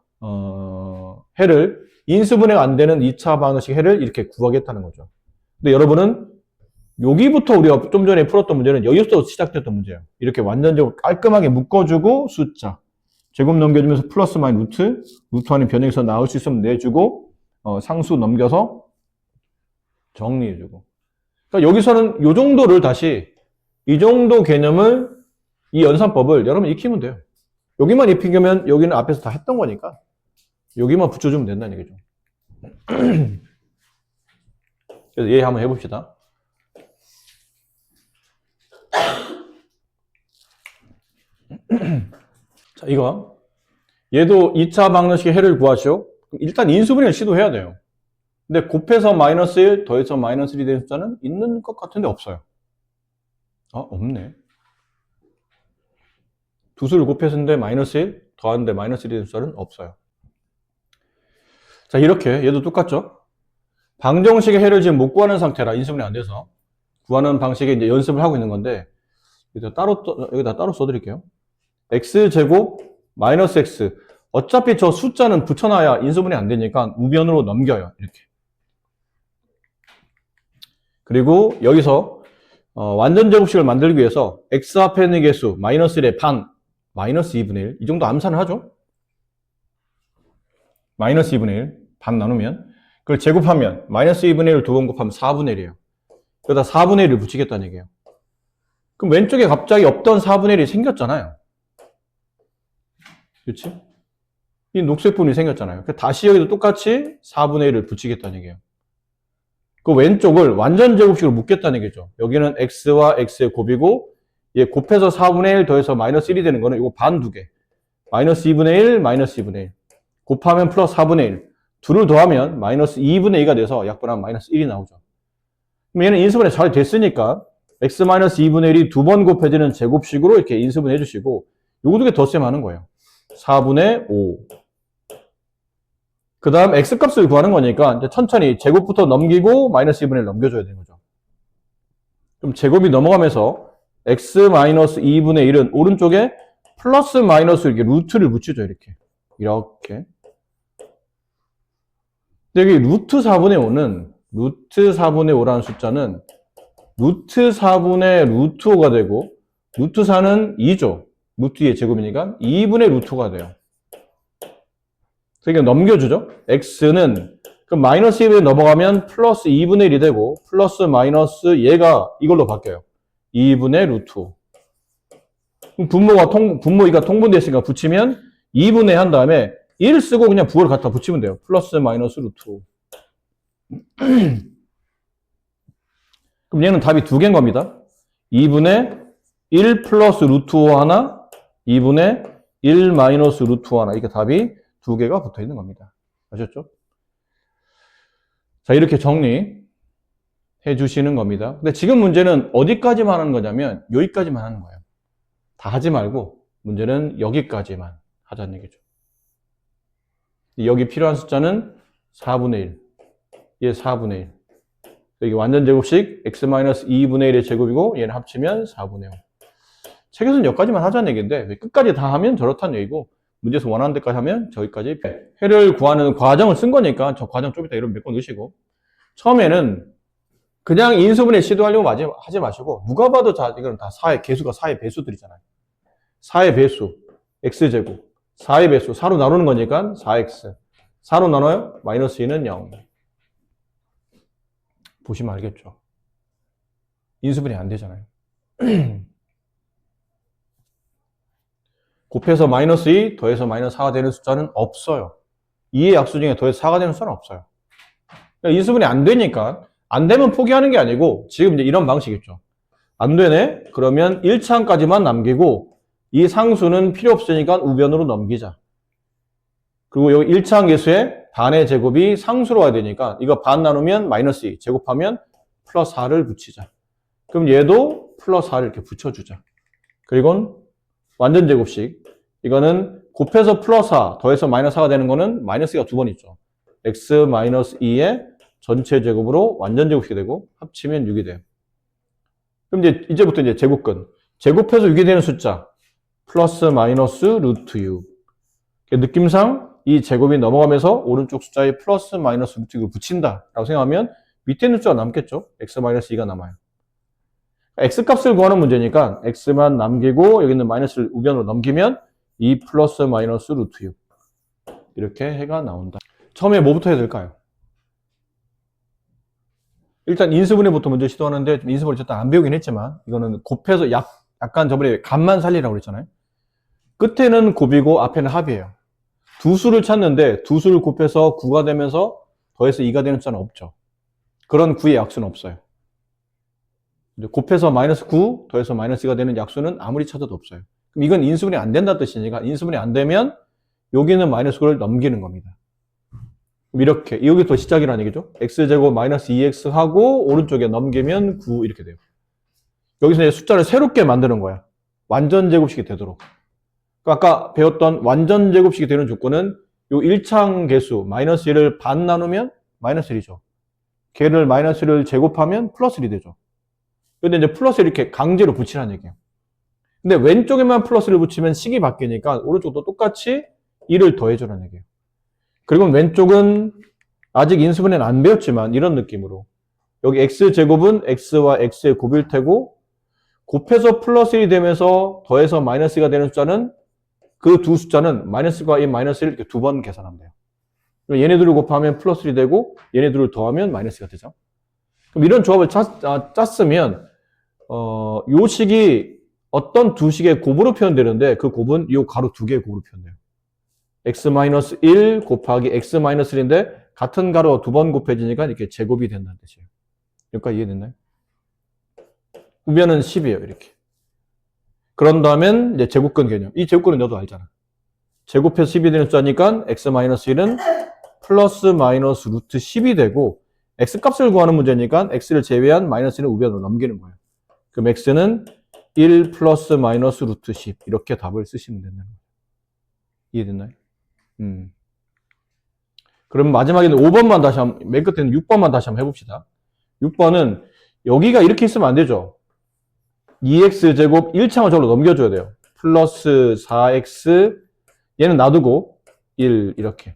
해를 인수분해가 안 되는 2차 방정식 해를 이렇게 구하겠다는 거죠. 근데 여러분은 여기부터 우리가 좀 전에 풀었던 문제는 여기서 시작됐던 문제예요. 이렇게 완전적으로 깔끔하게 묶어주고 숫자 제곱 넘겨주면서 플러스 마이너스 루트 안에 변형해서 나올 수 있으면 내주고 상수 넘겨서 정리해주고. 그러니까 여기서는 이 정도를 다시 이 정도 개념을 이 연산법을 여러분 익히면 돼요. 여기만 입히면 여기는 앞에서 다 했던 거니까 여기만 붙여주면 된다는 얘기죠. 그래서 얘 한번 해봅시다. 자, 이거 얘도 2차 방정식의 해를 구하시오. 일단 인수분해를 시도해야 돼요. 근데 곱해서 마이너스 1, 더해서 마이너스 1이 되는 숫자는 있는 것 같은데 없어요. 없네. 두 수를 곱했는데 마이너스 1, 더하는데 마이너스 1이 되는 숫자는 없어요. 자, 이렇게 얘도 똑같죠? 방정식의 해를 지금 못 구하는 상태라 인수분해 안 돼서 구하는 방식에 이제 연습을 하고 있는 건데 여기다 따로 써드릴게요. x제곱 마이너스 x. 어차피 저 숫자는 붙여놔야 인수분해 안 되니까 우변으로 넘겨요. 이렇게. 그리고 여기서 완전 제곱식을 만들기 위해서 x 앞에 있는 개수 마이너스 1의 반 마이너스 2분의 1. 이 정도 암산을 하죠. 마이너스 2분의 1. 반 나누면 그걸 제곱하면 마이너스 2분의 1을 두 번 곱하면 4분의 1이에요. 여기다 4분의 1을 붙이겠다는 얘기예요. 그럼 왼쪽에 갑자기 없던 4분의 1이 생겼잖아요. 그렇지? 이 녹색 부분이 생겼잖아요. 다시 여기도 똑같이 4분의 1을 붙이겠다는 얘기예요. 그 왼쪽을 완전 제곱식으로 묶겠다는 얘기죠. 여기는 x와 x의 곱이고 얘 곱해서 4분의 1 더해서 마이너스 1이 되는 거는 이거 반 두 개. 마이너스 2분의 1, 마이너스 2분의 1. 곱하면 플러스 4분의 1. 둘을 더하면 마이너스 2분의 2가 돼서 약분하면 마이너스 1이 나오죠. 그럼 얘는 인수분해 잘 됐으니까 x-2분의 1이 두 번 곱해지는 제곱식으로 이렇게 인수분해 해주시고 요거 두 개 덧셈하는 거예요. 4분의 5. 그 다음 x값을 구하는 거니까 이제 천천히 제곱부터 넘기고 마이너스 2분의 1 넘겨줘야 되는 거죠. 그럼 제곱이 넘어가면서 x 마이너스 2분의 1은 오른쪽에 플러스 마이너스 이렇게 루트를 붙이죠. 이렇게. 근데 여기 루트 4분의 5는 루트 4분의 5라는 숫자는 루트 4분의 루트 5가 되고 루트 4는 2죠. 루트 2의 제곱이니까 2분의 루트 5가 돼요. 그래서 이거 넘겨주죠. x는 그럼 마이너스 2분의 넘어가면 플러스 2분의 1이 되고 플러스 마이너스 얘가 이걸로 바뀌어요. 2분의 루트 5. 그럼 분모 2가 통분됐으니까 붙이면 2분의 한 다음에 1 쓰고 그냥 부호를 갖다 붙이면 돼요. 플러스 마이너스 루트 5. 그럼 얘는 답이 두 개인 겁니다. 2분의 1 플러스 루트 5 하나, 2분의 1 마이너스 루트 5 하나. 이렇게 답이 두 개가 붙어 있는 겁니다. 아셨죠? 자, 이렇게 정리해 주시는 겁니다. 근데 지금 문제는 어디까지만 하는 거냐면 여기까지만 하는 거예요. 다 하지 말고 문제는 여기까지만 하자는 얘기죠. 여기 필요한 숫자는 4분의 1. 얘 4분의 1. 여기 완전 제곱식 x-2분의 1의 제곱이고 얘는 합치면 4분의 5. 책에서는 여기까지만 하자는 얘기인데 끝까지 다 하면 저렇다는 얘기고 문제에서 원하는 데까지 하면 저기까지 해를 구하는 과정을 쓴 거니까 저 과정 좀 이따 이런 몇 번 넣으시고 처음에는 그냥 인수분해 시도하려고 하지 마시고 누가 봐도 이건 다 개수가 4의 배수들이잖아요. 4의 배수 x제곱 4의 배수 4로 나누는 거니까 4x 4로 나눠요? 마이너스 2는 0. 보시면 알겠죠. 인수분해 안 되잖아요. 곱해서 마이너스 2, 더해서 마이너스 4가 되는 숫자는 없어요. 2의 약수 중에 더해서 4가 되는 숫자는 없어요. 그러니까 인수분해 안 되니까 안 되면 포기하는 게 아니고 지금 이제 이런 방식이죠. 안 되네? 그러면 1차항까지만 남기고 이 상수는 필요 없으니까 우변으로 넘기자. 그리고 여기 1차항 계수의 반의 제곱이 상수로 와야 되니까 이거 반 나누면 마이너스 2, 제곱하면 플러스 4를 붙이자. 그럼 얘도 플러스 4를 이렇게 붙여주자. 그리고 완전 제곱식. 이거는 곱해서 플러스 4, 더해서 마이너스 4가 되는 거는 마이너스가 두 번 있죠. x-2의 전체 제곱으로 완전 제곱식이 되고 합치면 6이 돼요. 그럼 이제부터 제곱근. 제곱해서 6이 되는 숫자. 플러스 마이너스 루트 6. 느낌상 이 제곱이 넘어가면서 오른쪽 숫자에 플러스 마이너스 루트 6을 붙인다라고 생각하면 밑에 있는 숫자가 남겠죠. x-2가 남아요. x값을 구하는 문제니까 x만 남기고 여기 있는 마이너스를 우변으로 넘기면 2 플러스 마이너스 루트 6 이렇게 해가 나온다. 처음에 뭐부터 해야 될까요? 일단 인수분해부터 먼저 시도하는데 인수분해 일단 안 배우긴 했지만 이거는 곱해서 약간 저번에 값만 살리라고 그랬잖아요. 끝에는 곱이고 앞에는 합이에요. 두 수를 찾는데 두 수를 곱해서 9가 되면서 더해서 2가 되는 숫자는 없죠. 그런 9의 약수는 없어요. 곱해서 마이너스 9, 더해서 마이너스 2가 되는 약수는 아무리 찾아도 없어요. 그럼 이건 인수분해 안 된다 뜻이니까 인수분해 안 되면 여기는 마이너스 9를 넘기는 겁니다. 이렇게 여기부터 시작이라는 얘기죠. x제곱 마이너스 2x 하고 오른쪽에 넘기면 9 이렇게 돼요. 여기서 이제 숫자를 새롭게 만드는 거야. 완전 제곱식이 되도록. 아까 배웠던 완전 제곱식이 되는 조건은 요 1차항 개수 마이너스 1을 반 나누면 마이너스 1이죠. 걔를 마이너스 1을 제곱하면 플러스 1이 되죠. 근데 이제 플러스 이렇게 강제로 붙이라는 얘기예요. 근데 왼쪽에만 플러스를 붙이면 식이 바뀌니까 오른쪽도 똑같이 1을 더해주라는 얘기예요. 그리고 왼쪽은 아직 인수분해는 안 배웠지만 이런 느낌으로 여기 x제곱은 x와 x의 곱일 테고 곱해서 플러스 1이 되면서 더해서 마이너스 2가 되는 숫자는 그 두 숫자는 마이너스과 이 마이너스를 이렇게 두 번 계산하면 돼요. 얘네들을 곱하면 플러스 1이 되고 얘네들을 더하면 마이너스가 되죠. 그럼 이런 조합을 짰으면 요 식이 어떤 두 식의 곱으로 표현되는데 그 곱은 요 가로 두 개의 곱으로 표현돼요. x-1 곱하기 x-1인데 같은 가로 두 번 곱해지니까 이렇게 제곱이 된다는 뜻이에요. 여기까지 이해됐나요? 우변은 10이에요. 이렇게. 그런 다음엔 이제 제곱근 개념. 이 제곱근은 너도 알잖아. 제곱해서 10이 되는 숫자니까 x-1은 플러스 마이너스 루트 10이 되고 x값을 구하는 문제니까 x를 제외한 마이너스는 우변으로 넘기는 거예요. 그럼 x는 1 플러스 마이너스 루트 10 이렇게 답을 쓰시면 된다는 거예요. 이해됐나요? 그럼 마지막에는 5번만 다시 한번, 맨 끝에는 6번만 다시 한번 해봅시다. 6번은 여기가 이렇게 있으면 안 되죠. 2x제곱 1창을 저로 넘겨줘야 돼요. 플러스 4x, 얘는 놔두고 1 이렇게.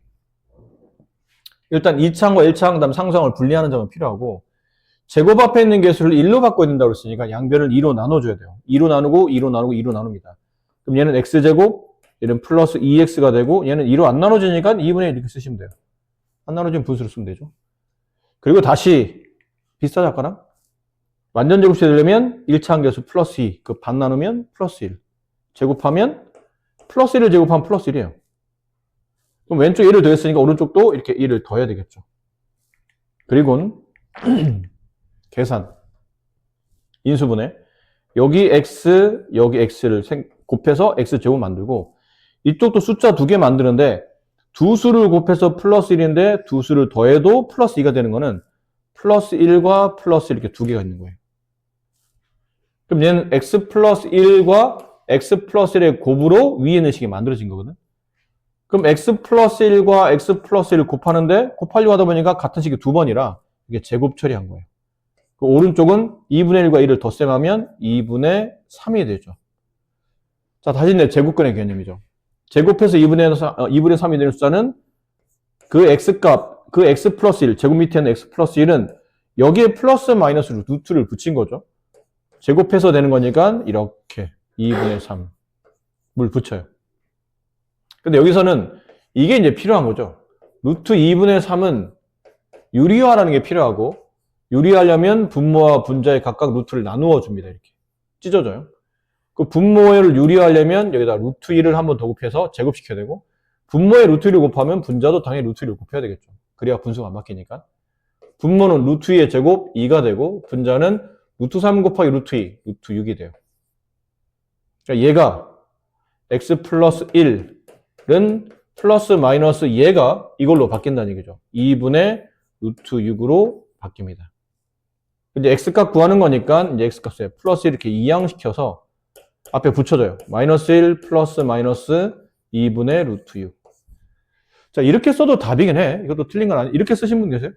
일단 2창과 1창, 그 다음 상수항을 분리하는 점은 필요하고, 제곱 앞에 있는 개수를 1로 바꿔야 된다고 했으니까 양변을 2로 나눠줘야 돼요. 2로 나누고 2로 나누고 2로 나눕니다. 그럼 얘는 x제곱, 얘는 플러스 2x가 되고, 얘는 2로 안 나눠지니까 2분의 1 이렇게 쓰시면 돼요. 안 나눠지면 분수로 쓰면 되죠. 그리고 다시 비슷하지 않거나? 완전 제곱식 되려면 1차항 계수 플러스 2, 그 반 나누면 플러스 1. 제곱하면 플러스 1을 제곱하면 플러스 1이에요. 그럼 왼쪽 1을 더했으니까 오른쪽도 이렇게 1을 더해야 되겠죠. 그리고는 계산. 인수분해. 여기 x, 여기 x를 곱해서 x제곱 만들고, 이쪽도 숫자 2개 만드는데 두 수를 곱해서 플러스 1인데 두 수를 더해도 플러스 2가 되는 거는 플러스 1과 플러스 1 이렇게 2개가 있는 거예요. 그럼 얘는 x 플러스 1과 x 플러스 1의 곱으로 위에 있는 식이 만들어진 거거든. 그럼 x 플러스 1과 x 플러스 1을 곱하는데 곱하려고 하다 보니까 같은 식이 두 번이라 이게 제곱 처리한 거예요. 그 오른쪽은 2분의 1과 1을 덧셈하면 2분의 3이 되죠. 자, 다시 이제 제곱근의 개념이죠. 제곱해서 2분의 3이 되는 숫자는 그 x값, 그 x 플러스 1, 제곱 밑에 있는 x 플러스 1은 여기에 플러스 마이너스 루트를 붙인 거죠. 제곱해서 되는 거니까 이렇게 2분의 3을 붙여요. 근데 여기서는 이게 이제 필요한 거죠. 루트 2분의 3은 유리화라는 게 필요하고, 유리하려면 분모와 분자의 각각 루트를 나누어 줍니다. 이렇게 찢어져요. 그 분모를 유리하려면 여기다 루트 1을 한 번 더 곱해서 제곱시켜야 되고, 분모에 루트 1을 곱하면 분자도 당연히 루트 1을 곱해야 되겠죠. 그래야 분수가 안 바뀌니까. 분모는 루트 2의 제곱 2가 되고, 분자는 루트 3 곱하기 루트 2, 루트 6이 돼요. 그러니까 얘가 x 플러스 1은 플러스 마이너스 얘가 이걸로 바뀐다는 얘기죠. 2분의 루트 6으로 바뀝니다. 이제 x값 구하는 거니까 이제 x값에 플러스 이렇게 이항시켜서 앞에 붙여줘요. 마이너스 1 플러스 마이너스 2분의 루트 6. 자, 이렇게 써도 답이긴 해. 이것도 틀린 건 아니. 이렇게 쓰신 분 계세요?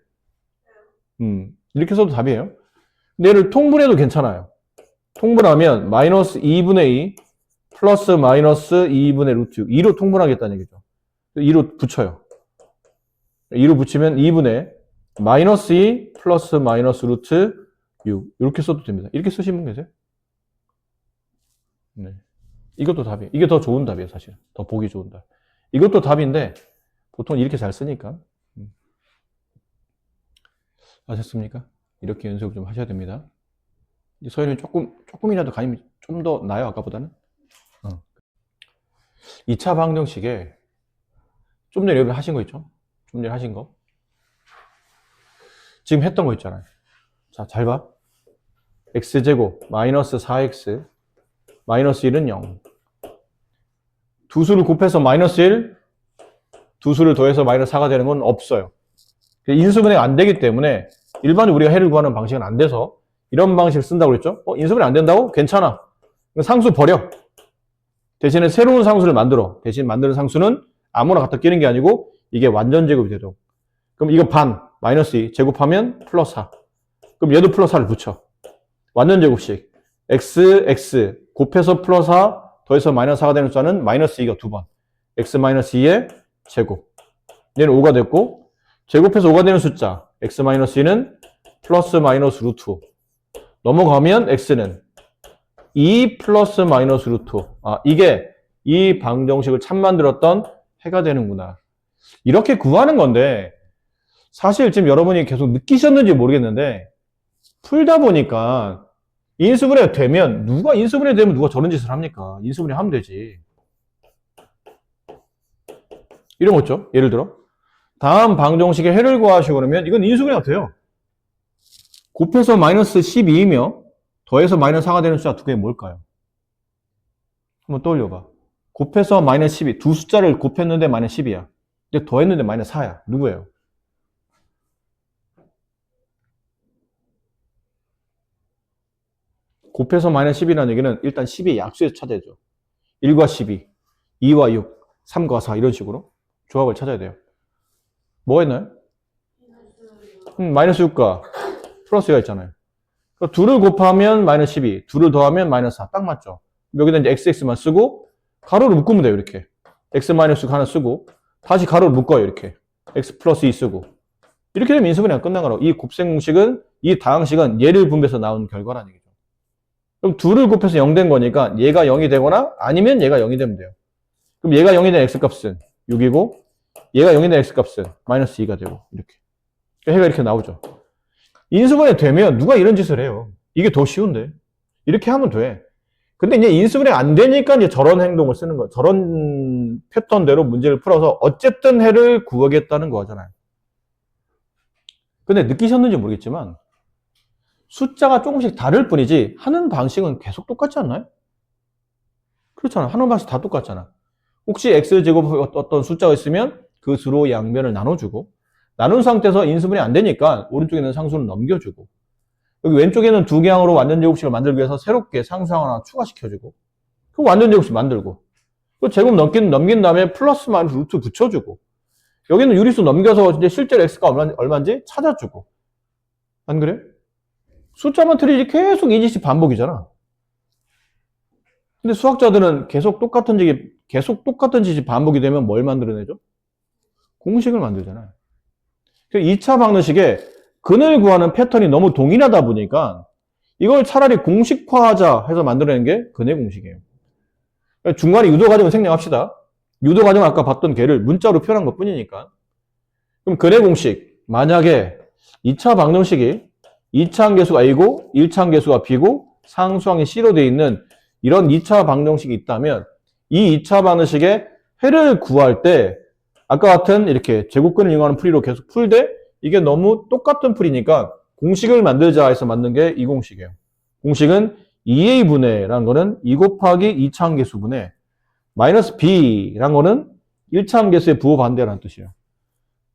이렇게 써도 답이에요. 근데 얘를 통분해도 괜찮아요. 통분하면 마이너스 2분의 2 플러스 마이너스 2분의 루트 6. 2로 통분하겠다는 얘기죠. 2로 붙여요. 2로 붙이면 2분의 마이너스 2 플러스 마이너스 루트 6. 이렇게 써도 됩니다. 이렇게 쓰신 분 계세요? 네. 이것도 답이에요. 이게 더 좋은 답이에요, 사실. 더 보기 좋은 답. 이것도 답인데, 보통 이렇게 잘 쓰니까. 아셨습니까? 이렇게 연습을 좀 하셔야 됩니다. 서현이 조금이라도 가님이 좀 더 나아요, 아까보다는? 2차 방정식에 좀 전에 여러분 하신 거 있죠? 좀 전에 하신 거. 지금 했던 거 있잖아요. 자, 잘 봐. x제곱 마이너스 4x 마이너스 1은 0. 두 수를 곱해서 마이너스 1, 두 수를 더해서 마이너스 4가 되는 건 없어요. 인수분해가 안 되기 때문에 일반적으로 우리가 해를 구하는 방식은 안 돼서 이런 방식을 쓴다고 그랬죠? 인수분해 안 된다고? 괜찮아. 상수 버려. 대신에 새로운 상수를 만들어. 대신 만드는 상수는 아무나 갖다 끼는 게 아니고 이게 완전 제곱이 되도록. 그럼 이거 반, 마이너스 2 제곱하면 플러스 4. 그럼 얘도 플러스 4를 붙여. 완전 제곱식. x 곱해서 플러스 4 더해서 마이너스 4가 되는 숫자는 마이너스 2가 두 번. x 마이너스 2의 제곱. 얘는 5가 됐고, 제곱해서 5가 되는 숫자 x 마이너스 2는 플러스 마이너스 루트 5. 넘어가면 x는 2 플러스 마이너스 루트 5. 아, 이게 이 방정식을 참 만들었던 해가 되는구나. 이렇게 구하는 건데, 사실 지금 여러분이 계속 느끼셨는지 모르겠는데, 풀다 보니까 인수분해 되면 누가 저런 짓을 합니까? 인수분해 하면 되지. 이런 거 있죠? 예를 들어 다음 방정식의 해를 구하시고 그러면 이건 인수분해가 돼요. 곱해서 마이너스 12이며 더해서 마이너스 4가 되는 숫자 두 개가 뭘까요? 한번 떠올려봐. 곱해서 마이너스 12. 두 숫자를 곱했는데 마이너스 10이야. 근데 더했는데 마이너스 4야. 누구예요? 곱해서 마이너스 10이라는 얘기는 일단 12의 약수에서 찾아야죠. 1과 12, 2와 6. 3과 4 이런 식으로 조합을 찾아야 돼요. 뭐가 있나요? 마이너스 6과 플러스가 있잖아요. 그러니까 2를 곱하면 마이너스 12, 2를 더하면 마이너스 4. 딱 맞죠? 여기다 이제 xx만 쓰고 가로로 묶으면 돼요. 이렇게. x 마이너스 하나 쓰고 다시 가로로 묶어요. 이렇게. x 플러스 2 쓰고. 이렇게 되면 인수분해가 끝난 거라고. 이 곱셈 공식은, 이 다항식은 얘를 분배해서 나온 결과라는 얘기죠. 그럼 2를 곱해서 0 된 거니까 얘가 0이 되거나 아니면 얘가 0이 되면 돼요. 그럼 얘가 0이 된 x값은 6이고 얘가 0이 된 x값은 마이너스 2가 되고 이렇게. 해가 이렇게 나오죠. 인수분해 되면 누가 이런 짓을 해요? 이게 더 쉬운데. 이렇게 하면 돼. 근데 이제 인수분해 안 되니까 이제 저런 행동을 쓰는 거예요. 저런 패턴대로 문제를 풀어서 어쨌든 해를 구하겠다는 거잖아요. 근데 느끼셨는지 모르겠지만 숫자가 조금씩 다를 뿐이지 하는 방식은 계속 똑같지 않나요? 그렇잖아. 하는 방식 다 똑같잖아. 혹시 x제곱 어떤 숫자가 있으면 그 수로 양변을 나눠주고 나눈 상태에서 인수분해 안 되니까 오른쪽에 있는 상수는 넘겨주고 여기 왼쪽에는 두 개항으로 완전제곱식을 만들기 위해서 새롭게 상수항 하나 추가시켜주고 그 완전제곱식 만들고 또 제곱 넘긴 다음에 플러스 마이너스 루트 붙여주고 여기는 유리수 넘겨서 이제 실제로 x가 얼마인지 찾아주고 안 그래? 숫자만 틀리지 계속 이 짓이 반복이잖아. 근데 수학자들은 계속 똑같은 짓이 반복이 되면 뭘 만들어내죠? 공식을 만들잖아요. 2차 방정식에 근을 구하는 패턴이 너무 동일하다 보니까 이걸 차라리 공식화하자 해서 만들어낸 게 근의 공식이에요. 중간에 유도 과정을 생략합시다. 유도 과정은 아까 봤던 걔를 문자로 표현한 것 뿐이니까. 그럼 근의 공식, 만약에 2차 방정식이 2차 함계수가 A고 1차 함계수가 B고 상수항이 C로 되어 있는 이런 2차 방정식이 있다면 이 2차 방정식의 해를 구할 때 아까 같은 이렇게 제곱근을 이용하는 풀이로 계속 풀되 이게 너무 똑같은 풀이니까 공식을 만들자 해서 만든 게 이 공식이에요. 공식은 2a분의라는 거는 2 곱하기 2차 함계수분의 마이너스 b라는 거는 1차 함계수의 부호 반대라는 뜻이에요.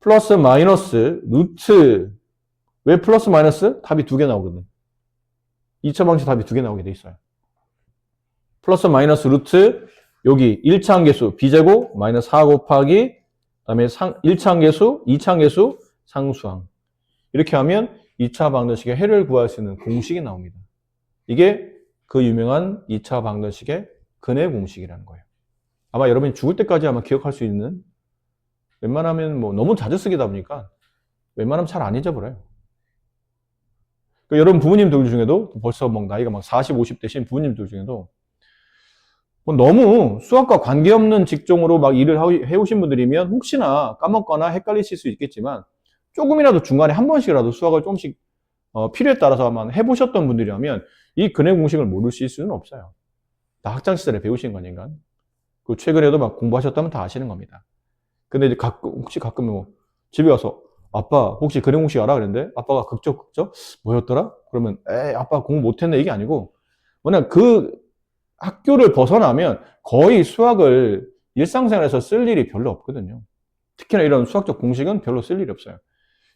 플러스 마이너스 루트 왜 플러스 마이너스? 답이 두 개 나오거든. 2차 방식 답이 두 개 나오게 돼 있어요. 플러스 마이너스 루트 여기 1차 함계수 b제곱 마이너스 4 곱하기 그다음에 1차 함계수, 2차 함계수 상수항. 이렇게 하면 2차 방정식의 해를 구할 수 있는 공식이 나옵니다. 이게 그 유명한 2차 방정식의 근의 공식이라는 거예요. 아마 여러분이 죽을 때까지 아마 기억할 수 있는 웬만하면 뭐 너무 자주 쓰기다 보니까 웬만하면 잘 안 잊어버려요. 그러니까 여러분 부모님들 중에도 벌써 막 나이가 막 40, 50 되신 부모님들 중에도 뭐 너무 수학과 관계없는 직종으로 막 일을 해오신 분들이면 혹시나 까먹거나 헷갈리실 수 있겠지만 조금이라도 중간에 한 번씩이라도 수학을 조금씩 필요에 따라서만 해보셨던 분들이라면 이 근의 공식을 모르실 수는 없어요. 다 학창시절에 배우신 거니까. 그 최근에도 막 공부하셨다면 다 아시는 겁니다. 근데 이제 혹시 가끔 뭐 집에 가서 아빠 혹시 근의 공식 알아? 그랬는데 아빠가 극적 뭐였더라? 그러면 에이 아빠 공부 못했네 이게 아니고 뭐냐 그 학교를 벗어나면 거의 수학을 일상생활에서 쓸 일이 별로 없거든요. 특히나 이런 수학적 공식은 별로 쓸 일이 없어요.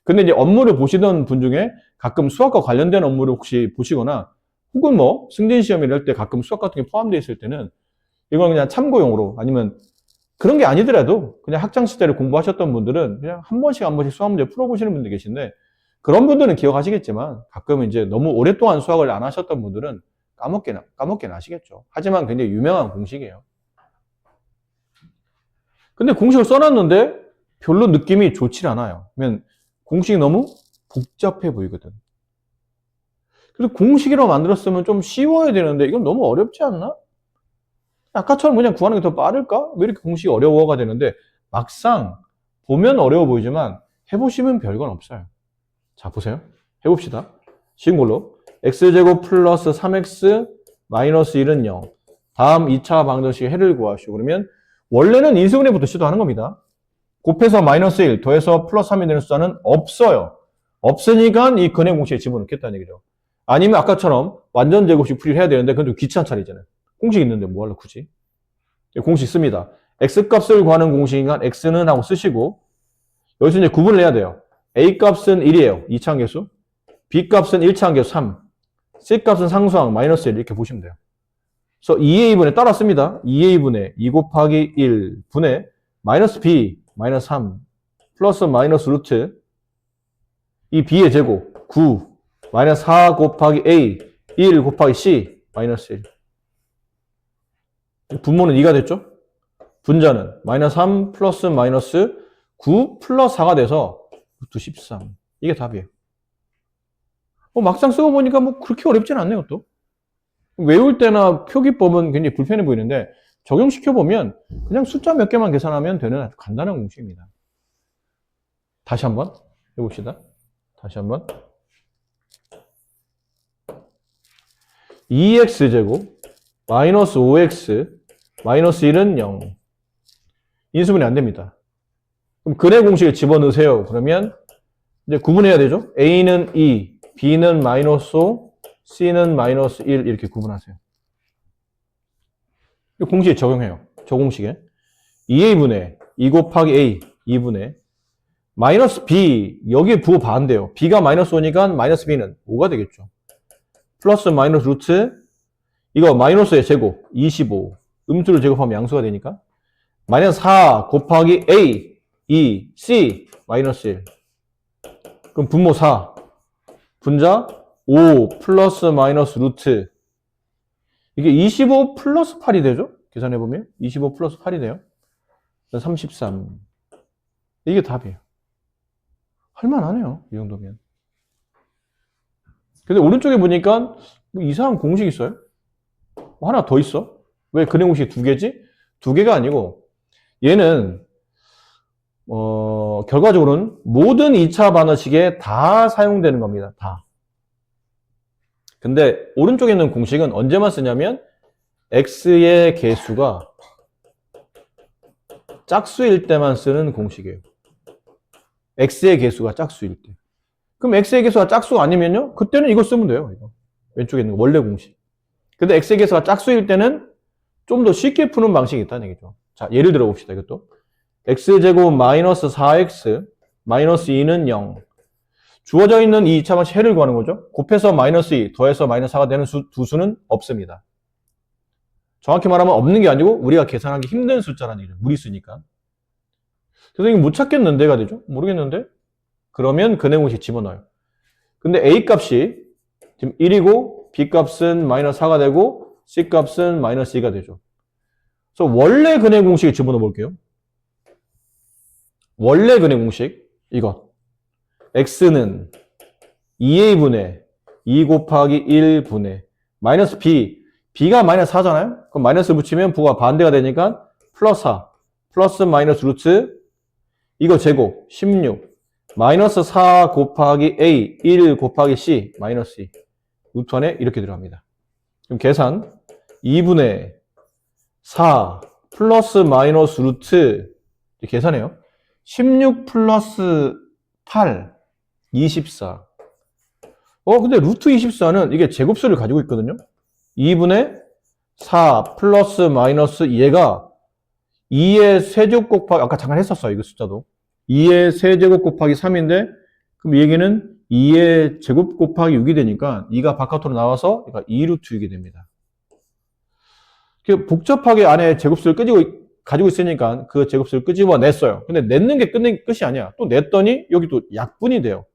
근데 이제 업무를 보시던 분 중에 가끔 수학과 관련된 업무를 혹시 보시거나 혹은 뭐 승진시험 이럴 때 가끔 수학 같은 게 포함되어 있을 때는 이건 그냥 참고용으로 아니면 그런 게 아니더라도 그냥 학창시절에 공부하셨던 분들은 그냥 한 번씩 수학 문제 풀어보시는 분들 계신데 그런 분들은 기억하시겠지만 가끔 이제 너무 오랫동안 수학을 안 하셨던 분들은 까먹게 나시겠죠. 하지만 굉장히 유명한 공식이에요. 근데 공식을 써놨는데 별로 느낌이 좋지 않아요. 그러면 공식이 너무 복잡해 보이거든. 그래서 공식이라고 만들었으면 좀 쉬워야 되는데 이건 너무 어렵지 않나? 아까처럼 그냥 구하는 게 더 빠를까? 왜 이렇게 공식이 어려워가 되는데 막상 보면 어려워 보이지만 해보시면 별건 없어요. 자 보세요. 해봅시다. 쉬운 걸로 x제곱 플러스 3x 마이너스 1은 0. 다음 2차 방정식의 해를 구하시오. 그러면 원래는 인수분해부터 시도하는 겁니다. 곱해서 마이너스 1 더해서 플러스 3이 되는 숫자는 없어요. 없으니까 이 근의 공식에 집어넣겠다는 얘기죠. 아니면 아까처럼 완전 제곱식 풀이를 해야 되는데 그건 좀 귀찮은 차례잖아요. 공식 있는데 뭐 하려 굳이? 공식 씁니다. x값을 구하는 공식이니까 x는 하고 쓰시고 여기서 이제 구분을 해야 돼요. a값은 1이에요. 2차 함계수. b값은 1차 함계수 3. c값은 상수항 마이너스 1 이렇게 보시면 돼요. 그래서 2a분의 따라 씁니다. 2a분의 2 곱하기 1분의 마이너스 b 마이너스 3 플러스 마이너스 루트 이 b의 제곱 9 마이너스 4 곱하기 a 1 곱하기 c 마이너스 1. 분모는 2가 됐죠? 분자는 마이너스 3 플러스 마이너스 9 플러스 4가 돼서 루트 13. 이게 답이에요. 막상 쓰고 보니까 뭐 그렇게 어렵진 않네요, 또. 외울 때나 표기법은 굉장히 불편해 보이는데 적용시켜보면 그냥 숫자 몇 개만 계산하면 되는 아주 간단한 공식입니다. 다시 한번 해봅시다. 다시 한번. 2x제곱 마이너스 5x 마이너스 1은 0. 인수분해 안 됩니다. 그럼 근의 공식에 집어넣으세요. 그러면 이제 구분해야 되죠. a는 2, b는 마이너스 5, c는 마이너스 1 이렇게 구분하세요. 이 공식에 적용해요. 저 공식에 2a분의 2 곱하기 a 2분의 마이너스 b 여기에 부호 반대요. b가 마이너스 5니까 마이너스 b는 5가 되겠죠. 플러스 마이너스 루트 이거 마이너스의 제곱 25 음수를 제곱하면 양수가 되니까 마이너스 4 곱하기 a 2 c 마이너스 1 그럼 분모 4 분자 5 플러스 마이너스 루트 이게 25 플러스 8이 되죠? 계산해보면 25 플러스 8이 돼요. 33 이게 답이에요. 할만하네요. 이 정도면. 근데 오른쪽에 보니까 뭐 이상한 공식 있어요? 뭐 하나 더 있어? 왜 근의 공식이 두 개지? 두 개가 아니고 얘는 결과적으로는 모든 2차 반어식에 다 사용되는 겁니다. 다. 근데 오른쪽에 있는 공식은 언제만 쓰냐면 x의 개수가 짝수일 때만 쓰는 공식이에요. x의 개수가 짝수일 때. 그럼 x의 개수가 짝수가 아니면요? 그때는 이거 쓰면 돼요. 이거. 왼쪽에 있는 거 원래 공식. 근데 x의 개수가 짝수일 때는 좀 더 쉽게 푸는 방식이 있다는 얘기죠. 자, 예를 들어 봅시다. 이것도. x제곱 마이너스 4x 마이너스 2는 0. 주어져 있는 이 2차 방식 해를 구하는 거죠. 곱해서 마이너스 2, 더해서 마이너스 4가 되는 두 수는 없습니다. 정확히 말하면 없는 게 아니고 우리가 계산하기 힘든 숫자라는 얘기죠. 무리수니까. 선생님 못 찾겠는데가 되죠? 모르겠는데? 그러면 근의 공식 집어넣어요. 근데 a 값이 지금 1이고 b 값은 마이너스 4가 되고 c 값은 마이너스 2가 되죠. 그래서 원래 근의 공식에 집어넣어 볼게요. 원래 근의 공식 이거 x는 2a분의 2 곱하기 1분의 마이너스 b b가 마이너스 4잖아요? 그럼 마이너스 붙이면 부가 반대가 되니까 플러스 4 플러스 마이너스 루트 이거 제곱 16 마이너스 4 곱하기 a 1 곱하기 c 마이너스 2 루트 안에 이렇게 들어갑니다. 그럼 계산 2분의 4 플러스 마이너스 루트 계산해요. 16 플러스 8 24 근데 루트 24는 이게 제곱수를 가지고 있거든요. 2분의 4 플러스 마이너스 얘가 2의 세제곱 곱하기 아까 잠깐 했었어요. 이거 숫자도 2의 세제곱 곱하기 3인데 그럼 이 얘기는 2의 제곱 곱하기 6이 되니까 2가 바깥으로 나와서 그러니까 2루트 6이 됩니다. 복잡하게 안에 제곱수를 가지고 있으니까 그 제곱수를 끄집어냈어요. 근데 냈는 게 끝이 아니야. 또 냈더니 여기 또 약분이 돼요.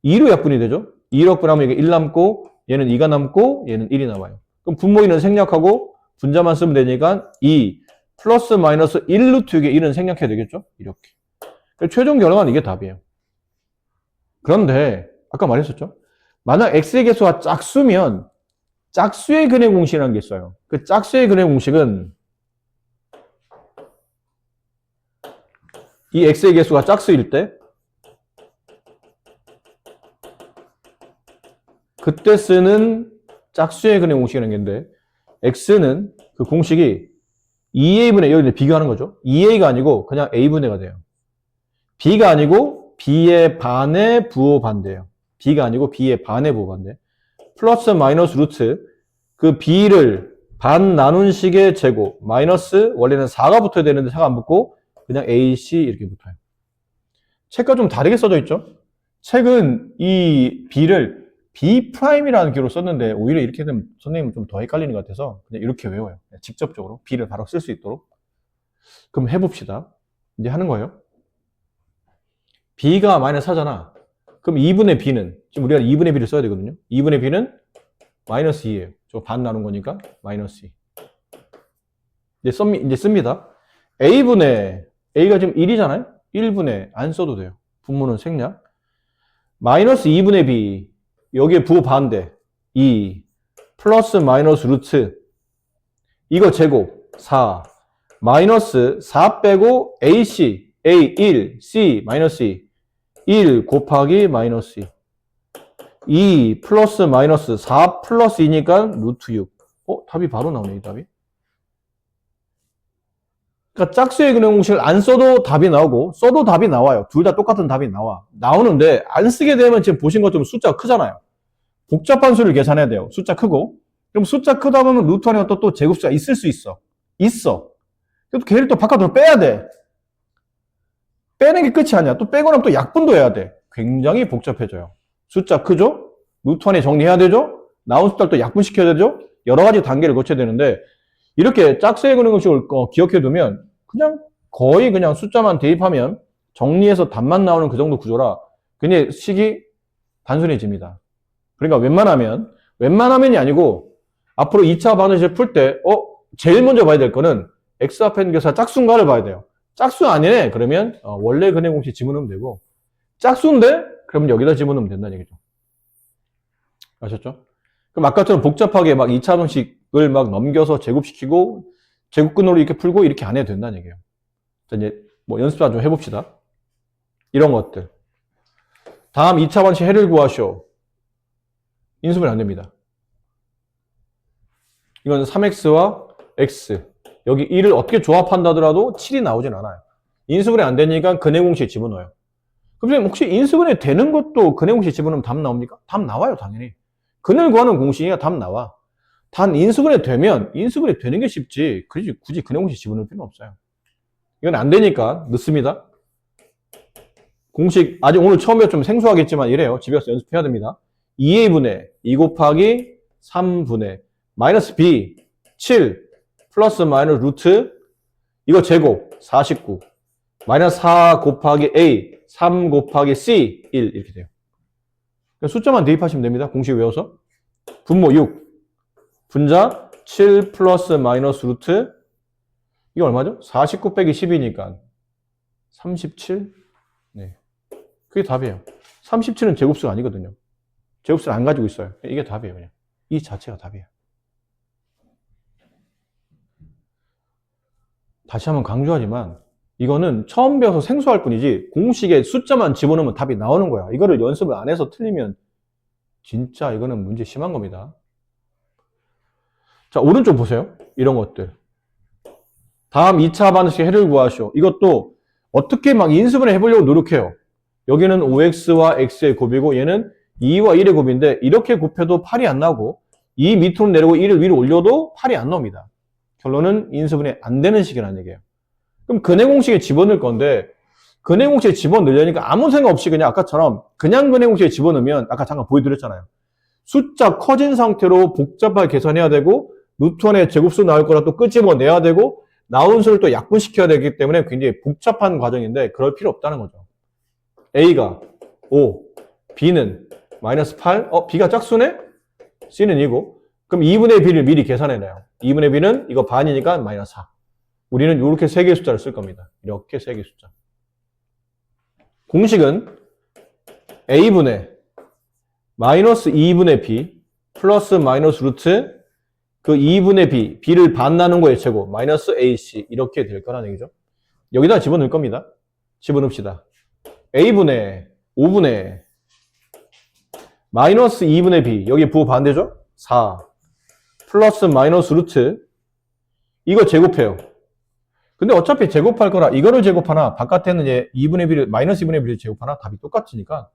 2로 약분이 되죠. 2로 약분하면 이게 1 남고 얘는 2가 남고 얘는 1이 남아요. 그럼 분모인은 생략하고 분자만 쓰면 되니까 2 플러스 마이너스 1루트 6의 1은 생략해야 되겠죠. 이렇게. 최종 결과는 이게 답이에요. 그런데 아까 말했었죠. 만약 x의 개수가 짝수면 짝수의 근의 공식이라는 게 있어요. 그 짝수의 근의 공식은 이 x의 개수가 짝수일 때 그때 쓰는 짝수의 근의 공식이라는 게 있는데 x는 그 공식이 2a분의 여기 비교하는 거죠. 2a가 아니고 그냥 a분의 가 돼요. b가 아니고 b의 반의 부호 반대예요. b가 아니고 b의 반의 부호 반대. 플러스 마이너스 루트 그 b를 반 나눈 식의 제곱 마이너스 원래는 4가 붙어야 되는데 4가 안 붙고 그냥 ac 이렇게 붙어요. 책과 좀 다르게 써져 있죠. 책은 이 b를 B'이라는 기호를 썼는데 오히려 이렇게 되면 선생님은 좀 더 헷갈리는 것 같아서 그냥 이렇게 외워요. 그냥 직접적으로 B를 바로 쓸 수 있도록. 그럼 해봅시다. 이제 하는 거예요. B가 마이너스 4잖아. 그럼 2분의 B는 지금 우리가 2분의 B를 써야 되거든요. 2분의 B는 마이너스 2예요. 저 반 나눈 거니까 마이너스 2. 이제 씁니다. A분의 A가 지금 1이잖아요. 1분의 안 써도 돼요. 분모는 생략. 마이너스 2분의 B 여기에 부호 반대 2 플러스 마이너스 루트 이거 제곱 4 마이너스 4 빼고 AC A1 C 마이너스 2 1 곱하기 마이너스 2 2 플러스 마이너스 4 플러스 2니까 루트 6 답이 바로 나오네 이 답이. 그러니까 짝수의 근해 공식을 안 써도 답이 나오고 써도 답이 나와요. 둘 다 똑같은 답이 나오는데 안 쓰게 되면 지금 보신 것처럼 숫자가 크잖아요. 복잡한 수를 계산해야 돼요. 숫자 크고. 그럼 숫자 크다 보면 루트 안에 또 제곱수가 있을 수 있어. 그래도 걔를 또 바깥으로 빼야 돼. 빼는 게 끝이 아니야. 또 빼고 나면 또 약분도 해야 돼. 굉장히 복잡해져요. 숫자 크죠? 루트 안에 정리해야 되죠? 나온 숫자를 또 약분시켜야 되죠? 여러 가지 단계를 거쳐야 되는데 이렇게 짝수의 근해 공식을 기억해두면 그냥 거의 그냥 숫자만 대입하면 정리해서 답만 나오는 그 정도 구조라 굉장히 식이 단순해집니다. 그러니까 웬만하면이 아니고 앞으로 2차 방정식을 풀 때 제일 먼저 봐야 될 거는 x 앞에 있는 교사 짝수인가를 봐야 돼요. 짝수 아니네 그러면 원래 근해 공식 집어넣으면 되고 짝수인데 그러면 여기다 집어넣으면 된다는 얘기죠. 아셨죠? 그럼 아까처럼 복잡하게 막 2차 방정식을 막 넘겨서 제곱시키고 제곱근으로 이렇게 풀고 이렇게 안 해도 된다는 얘기예요. 자, 이제 뭐 연습 좀 해봅시다. 이런 것들. 다음 2차 방정식 해를 구하시오. 인수분해 안 됩니다. 이건 3x와 x. 여기 1을 어떻게 조합한다 하더라도 7이 나오진 않아요. 인수분해 안 되니까 근해 공식에 집어넣어요. 그럼 혹시 인수분해 되는 것도 근해 공식에 집어넣으면 답 나옵니까? 답 나와요, 당연히. 근을 구하는 공식이야 답 나와. 단 인수분해 되면 인수분해 되는 게 쉽지 굳이 근해 공식 집어넣을 필요는 없어요. 이건 안 되니까 넣습니다. 공식 아직 오늘 처음에 좀 생소하겠지만 이래요. 집에 가서 연습해야 됩니다. 2a분의 2 곱하기 3분의 마이너스 b 7 플러스 마이너스 루트 이거 제곱 49 마이너스 4 곱하기 a 3 곱하기 c 1 이렇게 돼요. 숫자만 대입하시면 됩니다. 공식 외워서 분모 6 분자 7 플러스 마이너스 루트 이거 얼마죠? 49 빼기 10이니까 37 네, 그게 답이에요. 37은 제곱수가 아니거든요. 제곱수를 안 가지고 있어요. 이게 답이에요. 그냥 이 자체가 답이에요. 다시 한번 강조하지만 이거는 처음 배워서 생소할 뿐이지 공식에 숫자만 집어넣으면 답이 나오는 거야. 이거를 연습을 안 해서 틀리면 진짜 이거는 문제 심한 겁니다. 자, 오른쪽 보세요. 이런 것들. 다음 2차 방정식 해를 구하시오. 이것도 어떻게 막 인수분해 해보려고 노력해요. 여기는 5x와 x의 곱이고 얘는 2와 1의 곱인데 이렇게 곱해도 8이 안 나오고 2 밑으로 내리고 1을 위로 올려도 8이 안 나옵니다. 결론은 인수분해 안 되는 식이라는 얘기예요. 그럼 근해 공식에 집어넣을 건데 근해 공식에 집어넣으려니까 아무 생각 없이 그냥 아까처럼 그냥 근해 공식에 집어넣으면 아까 잠깐 보여드렸잖아요. 숫자 커진 상태로 복잡하게 계산해야 되고 루트 안에 제곱수 나올 거라 또 끄집어내야 되고 나온 수를 또 약분시켜야 되기 때문에 굉장히 복잡한 과정인데 그럴 필요 없다는 거죠. A가 5, B는 마이너스 8, B가 짝수네? C는 2고 그럼 2분의 B를 미리 계산해놔요. 2분의 B는 이거 반이니까 마이너스 4. 우리는 이렇게 세 개의 숫자를 쓸 겁니다. 이렇게 세 개의 숫자. 공식은 A분의 마이너스 2분의 B 플러스 마이너스 루트 그 2분의 B, B를 반 나눈 거의 제곱 마이너스 AC 이렇게 될 거라는 얘기죠. 여기다 집어넣을 겁니다. 집어넣읍시다. A분의 5분의 마이너스 2분의 B 여기 부호 반대죠? 4 플러스 마이너스 루트 이거 제곱해요. 근데 어차피 제곱할 거라 이거를 제곱하나 바깥에는 이제 2분의 B를 마이너스 2분의 B를 제곱하나 답이 똑같으니까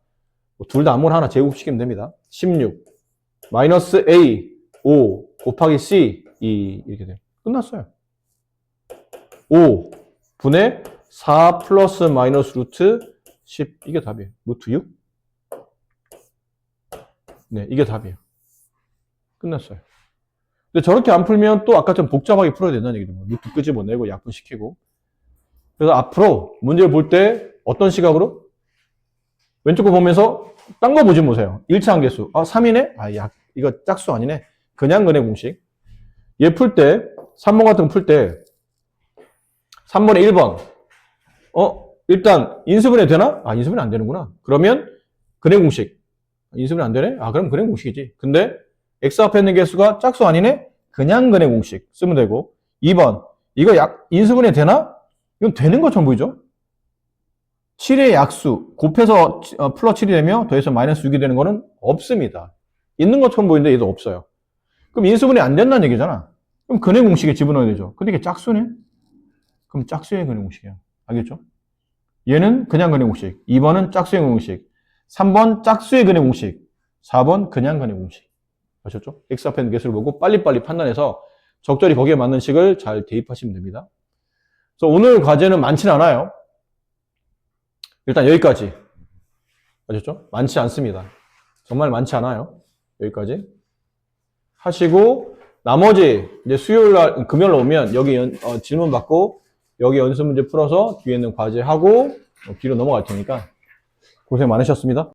둘 다 아무나 하나 제곱시키면 됩니다. 16 마이너스 A 5 곱하기 C 2 이렇게 돼요. 끝났어요. 5 분의 4 플러스 마이너스 루트 10 이게 답이에요. 루트 6 네, 이게 답이에요. 끝났어요. 근데 저렇게 안 풀면 또 아까 좀 복잡하게 풀어야 된다는 얘기죠. 루트 끄집어내고 약분시키고. 그래서 앞으로 문제를 볼 때 어떤 시각으로? 왼쪽 거 보면서 딴 거 보지 마세요. 1차 함계수. 3이네? 이거 짝수 아니네. 그냥 근의 공식. 얘 풀 때, 3번 같은 거 풀 때, 3번에 1번. 일단 인수분해 되나? 인수분해 안 되는구나. 그러면 근의 공식. 인수분해 안 되네? 그럼 근의 공식이지. 근데 x 앞에 있는 개수가 짝수 아니네? 그냥 근의 공식 쓰면 되고. 2번. 이거 인수분해 되나? 이건 되는 것처럼 보이죠? 7의 약수 곱해서 플러스 7이 되며 더해서 마이너스 6이 되는 거는 없습니다. 있는 것처럼 보이는데 얘도 없어요. 그럼 인수분해 안 된다는 얘기잖아. 그럼 근의 공식에 집어넣어야 되죠. 근데 이게 짝수네? 그럼 짝수의 근의 공식이야. 알겠죠? 얘는 그냥 근의 공식. 2번은 짝수의 근의 공식. 3번 짝수의 근의 공식. 4번 그냥 근의 공식. 아셨죠? x 앞에 있는 개수를 보고 빨리빨리 판단해서 적절히 거기에 맞는 식을 잘 대입하시면 됩니다. 그래서 오늘 과제는 많지는 않아요. 일단 여기까지. 아셨죠? 많지 않습니다. 정말 많지 않아요. 여기까지. 하시고, 나머지, 이제 수요일 날, 금요일 날 오면 여기 질문 받고, 여기 연습 문제 풀어서 뒤에 있는 과제 하고, 뒤로 넘어갈 테니까 고생 많으셨습니다.